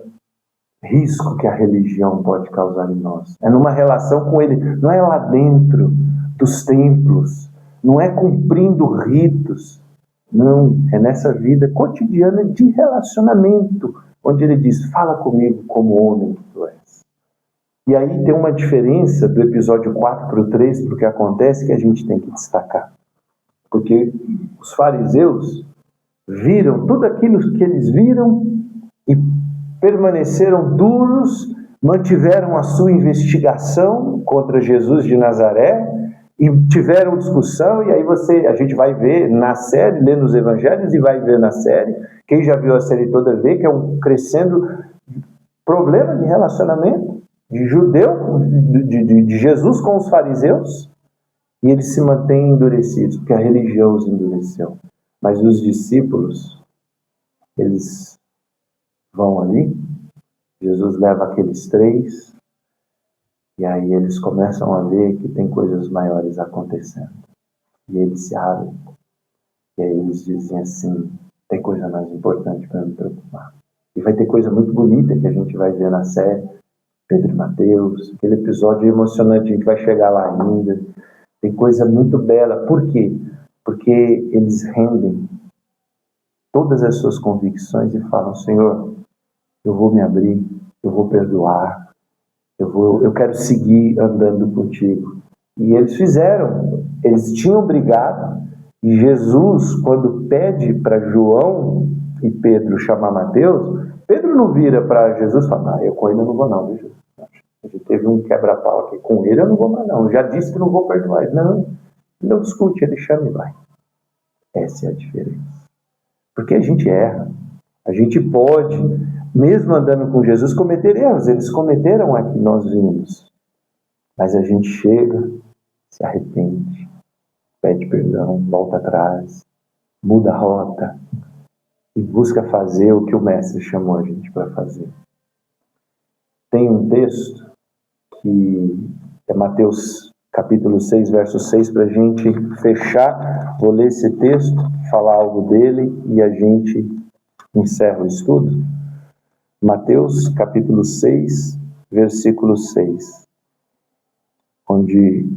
risco que a religião pode causar em nós. É numa relação com ele, não é lá dentro dos templos, não é cumprindo ritos, não, é nessa vida cotidiana de relacionamento, onde ele diz, fala comigo como homem que tu és. E aí tem uma diferença do episódio 4 para o 3, para o que acontece, que a gente tem que destacar. Porque os fariseus viram tudo aquilo que eles viram e permaneceram duros, mantiveram a sua investigação contra Jesus de Nazaré e tiveram discussão, e aí a gente vai ver na série, lê nos evangelhos e vai ver na série, quem já viu a série toda vê que é um crescendo problema de relacionamento de judeu, de Jesus com os fariseus, e eles se mantêm endurecidos, porque a religião os endureceu. Mas os discípulos, eles vão ali, Jesus leva aqueles 3, e aí eles começam a ver que tem coisas maiores acontecendo. E eles se abrem. E aí eles dizem assim, tem coisa mais importante para me preocupar. E vai ter coisa muito bonita que a gente vai ver na série, Pedro e Mateus, aquele episódio emocionante, a gente vai chegar lá ainda. Tem coisa muito bela. Por quê? Porque eles rendem todas as suas convicções e falam, Senhor, eu vou me abrir, eu vou perdoar, eu quero seguir andando contigo. E eles fizeram, eles tinham brigado, e Jesus, quando pede para João e Pedro chamar Mateus, Pedro não vira para Jesus e fala, eu com ele não vou não, viu, Jesus? A gente teve um quebra-pau aqui, com ele eu não vou mais não, eu já disse que não vou perdoar. Não discute, ele chama e vai. Essa é a diferença. Porque a gente erra, a gente pode, mesmo andando com Jesus, cometer erros. Eles cometeram aqui, nós vimos. Mas a gente chega, se arrepende, pede perdão, volta atrás, muda a rota e busca fazer o que o Mestre chamou a gente para fazer. Tem um texto que é Mateus capítulo 6, verso 6, para a gente fechar. Vou ler esse texto, falar algo dele e a gente encerra o estudo. Mateus capítulo 6, versículo 6, onde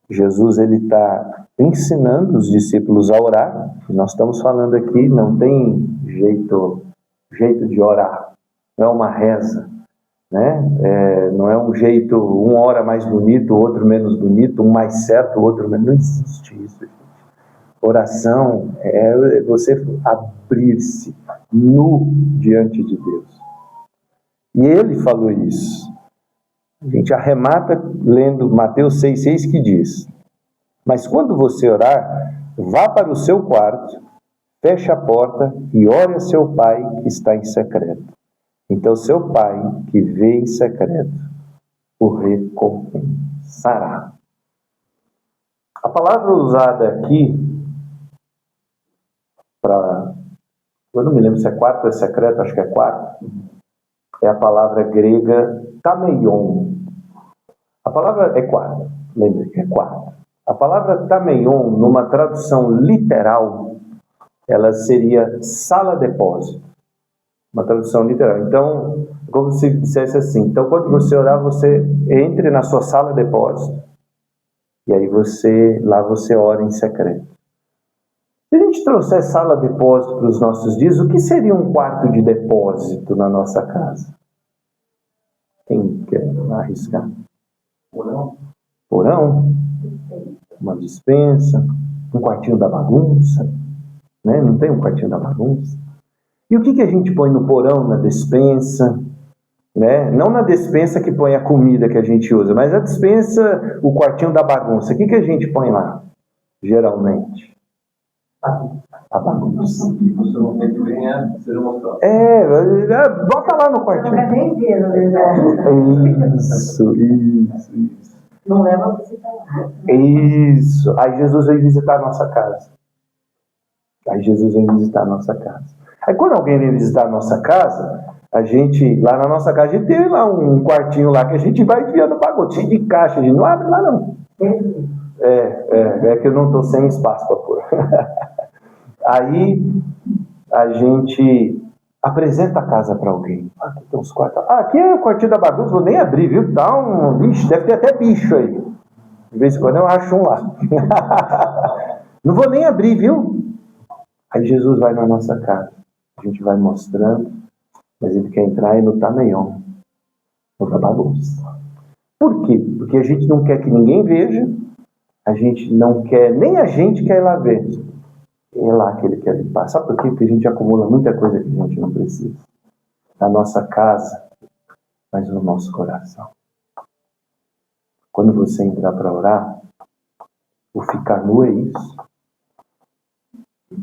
Jesus está ensinando os discípulos a orar. Nós estamos falando aqui, não tem jeito de orar, não é uma reza, né? Não é um jeito, um ora mais bonito, o outro menos bonito, um mais certo, o outro menos. Não existe isso, gente. Oração é você abrir-se nu diante de Deus. E ele falou isso. A gente arremata lendo Mateus 6,6 que diz, mas quando você orar, vá para o seu quarto, feche a porta e ore a seu pai que está em secreto. Então seu pai que vê em secreto o recompensará. A palavra usada aqui para eu não me lembro se é quarto ou é secreto, acho que é quarto, é a palavra grega tameion. A palavra é quarto, lembre que é quarto. A palavra tameion, numa tradução literal, ela seria sala-depósito. Uma tradução literal. Então, como se dissesse assim, então quando você orar, você entre na sua sala-depósito. E aí lá você ora em secreto. Se a gente trouxer sala-depósito para os nossos dias, o que seria um quarto de depósito na nossa casa? Quem quer arriscar? Porão. Porão? Uma despensa? Um quartinho da bagunça? Né? Não tem um quartinho da bagunça? E o que a gente põe no porão, na despensa? Né? Não na despensa que põe a comida que a gente usa, mas a despensa, o quartinho da bagunça. O que a gente põe lá, geralmente? A bagunça. Você não tem que venha ser mostrado. Bota lá no quartinho. Não quer nem ver, na verdade. Isso. Não leva para você falar. Isso. Aí Jesus vem visitar a nossa casa. Aí quando alguém vem visitar a nossa casa, lá na nossa casa, a gente tem lá um quartinho lá que a gente vai enfiando bagunça, cheio de caixa, a gente não abre lá não. É que eu não estou sem espaço para pôr. Aí a gente apresenta a casa para alguém. Aqui tem uns quartos. Aqui é o quartinho da bagunça, vou nem abrir, viu? Tá Vixe, deve ter até bicho aí. De vez em quando eu acho um lá. Não vou nem abrir, viu? Aí Jesus vai na nossa casa. A gente vai mostrando, mas ele quer entrar no tameion, na bagunça. Por quê? Porque a gente não quer que ninguém veja, a gente não quer, nem a gente quer ir lá ver. É lá que ele quer limpar. Sabe por quê? Porque a gente acumula muita coisa que a gente não precisa. Na nossa casa, mas no nosso coração. Quando você entrar para orar, o ficar nu é isso.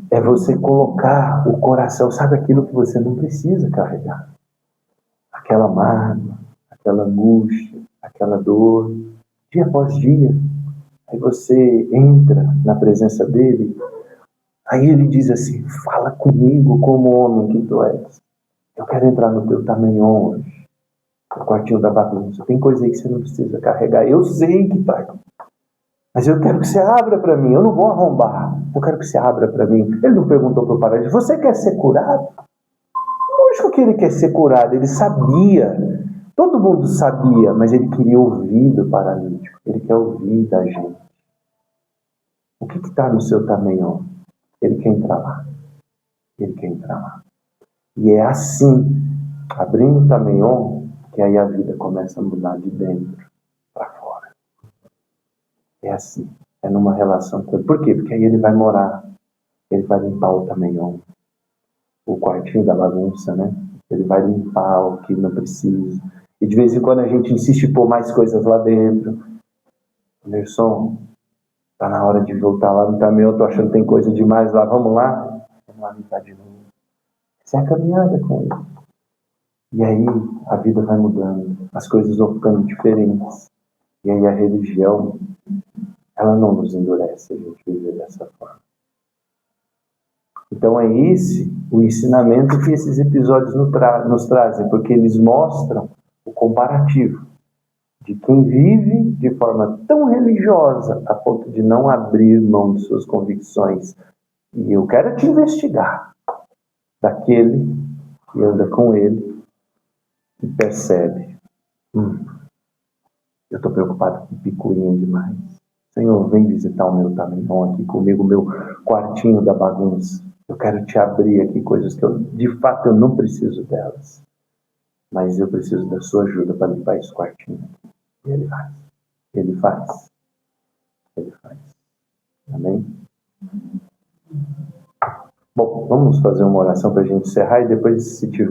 É você colocar o coração, sabe aquilo que você não precisa carregar. Aquela mágoa, aquela angústia, aquela dor, dia após dia. Aí você entra na presença dele, aí ele diz assim, fala comigo como homem que tu és. Eu quero entrar no teu tameion hoje, no quartinho da bagunça. Tem coisa aí que você não precisa carregar. Eu sei que tá. Mas eu quero que você abra para mim, eu não vou arrombar. Eu quero que você abra para mim. Ele não perguntou para o paralítico, você quer ser curado? Lógico que ele quer ser curado, ele sabia. Todo mundo sabia, mas ele queria ouvir do paralítico. Ele quer ouvir da gente. O que está no seu tameion? Ele quer entrar lá. E é assim, abrindo o tameion, que aí a vida começa a mudar de dentro para fora. É assim, é numa relação com ele. Por quê? Porque aí ele vai morar, ele vai limpar o tameion, o quartinho da bagunça, né? Ele vai limpar o que não precisa. E de vez em quando a gente insiste em pôr mais coisas lá dentro. Anderson, tá na hora de voltar lá no tameion, eu tô achando que tem coisa demais lá, vamos lá? Vamos lá limpar de novo. Essa é a caminhada com ele. E aí a vida vai mudando, as coisas vão ficando diferentes. E aí a religião, ela não nos endurece a gente viver dessa forma. Então é esse o ensinamento que esses episódios nos trazem, porque eles mostram o comparativo de quem vive de forma tão religiosa a ponto de não abrir mão de suas convicções. E eu quero te investigar daquele que anda com ele e percebe, eu estou preocupado com picuinha demais. Senhor, vem visitar o meu tameion aqui comigo, o meu quartinho da bagunça. Eu quero te abrir aqui coisas que de fato eu não preciso delas. Mas eu preciso da sua ajuda para limpar esse quartinho. E ele faz. Amém? Bom, vamos fazer uma oração para a gente encerrar e depois, se tiver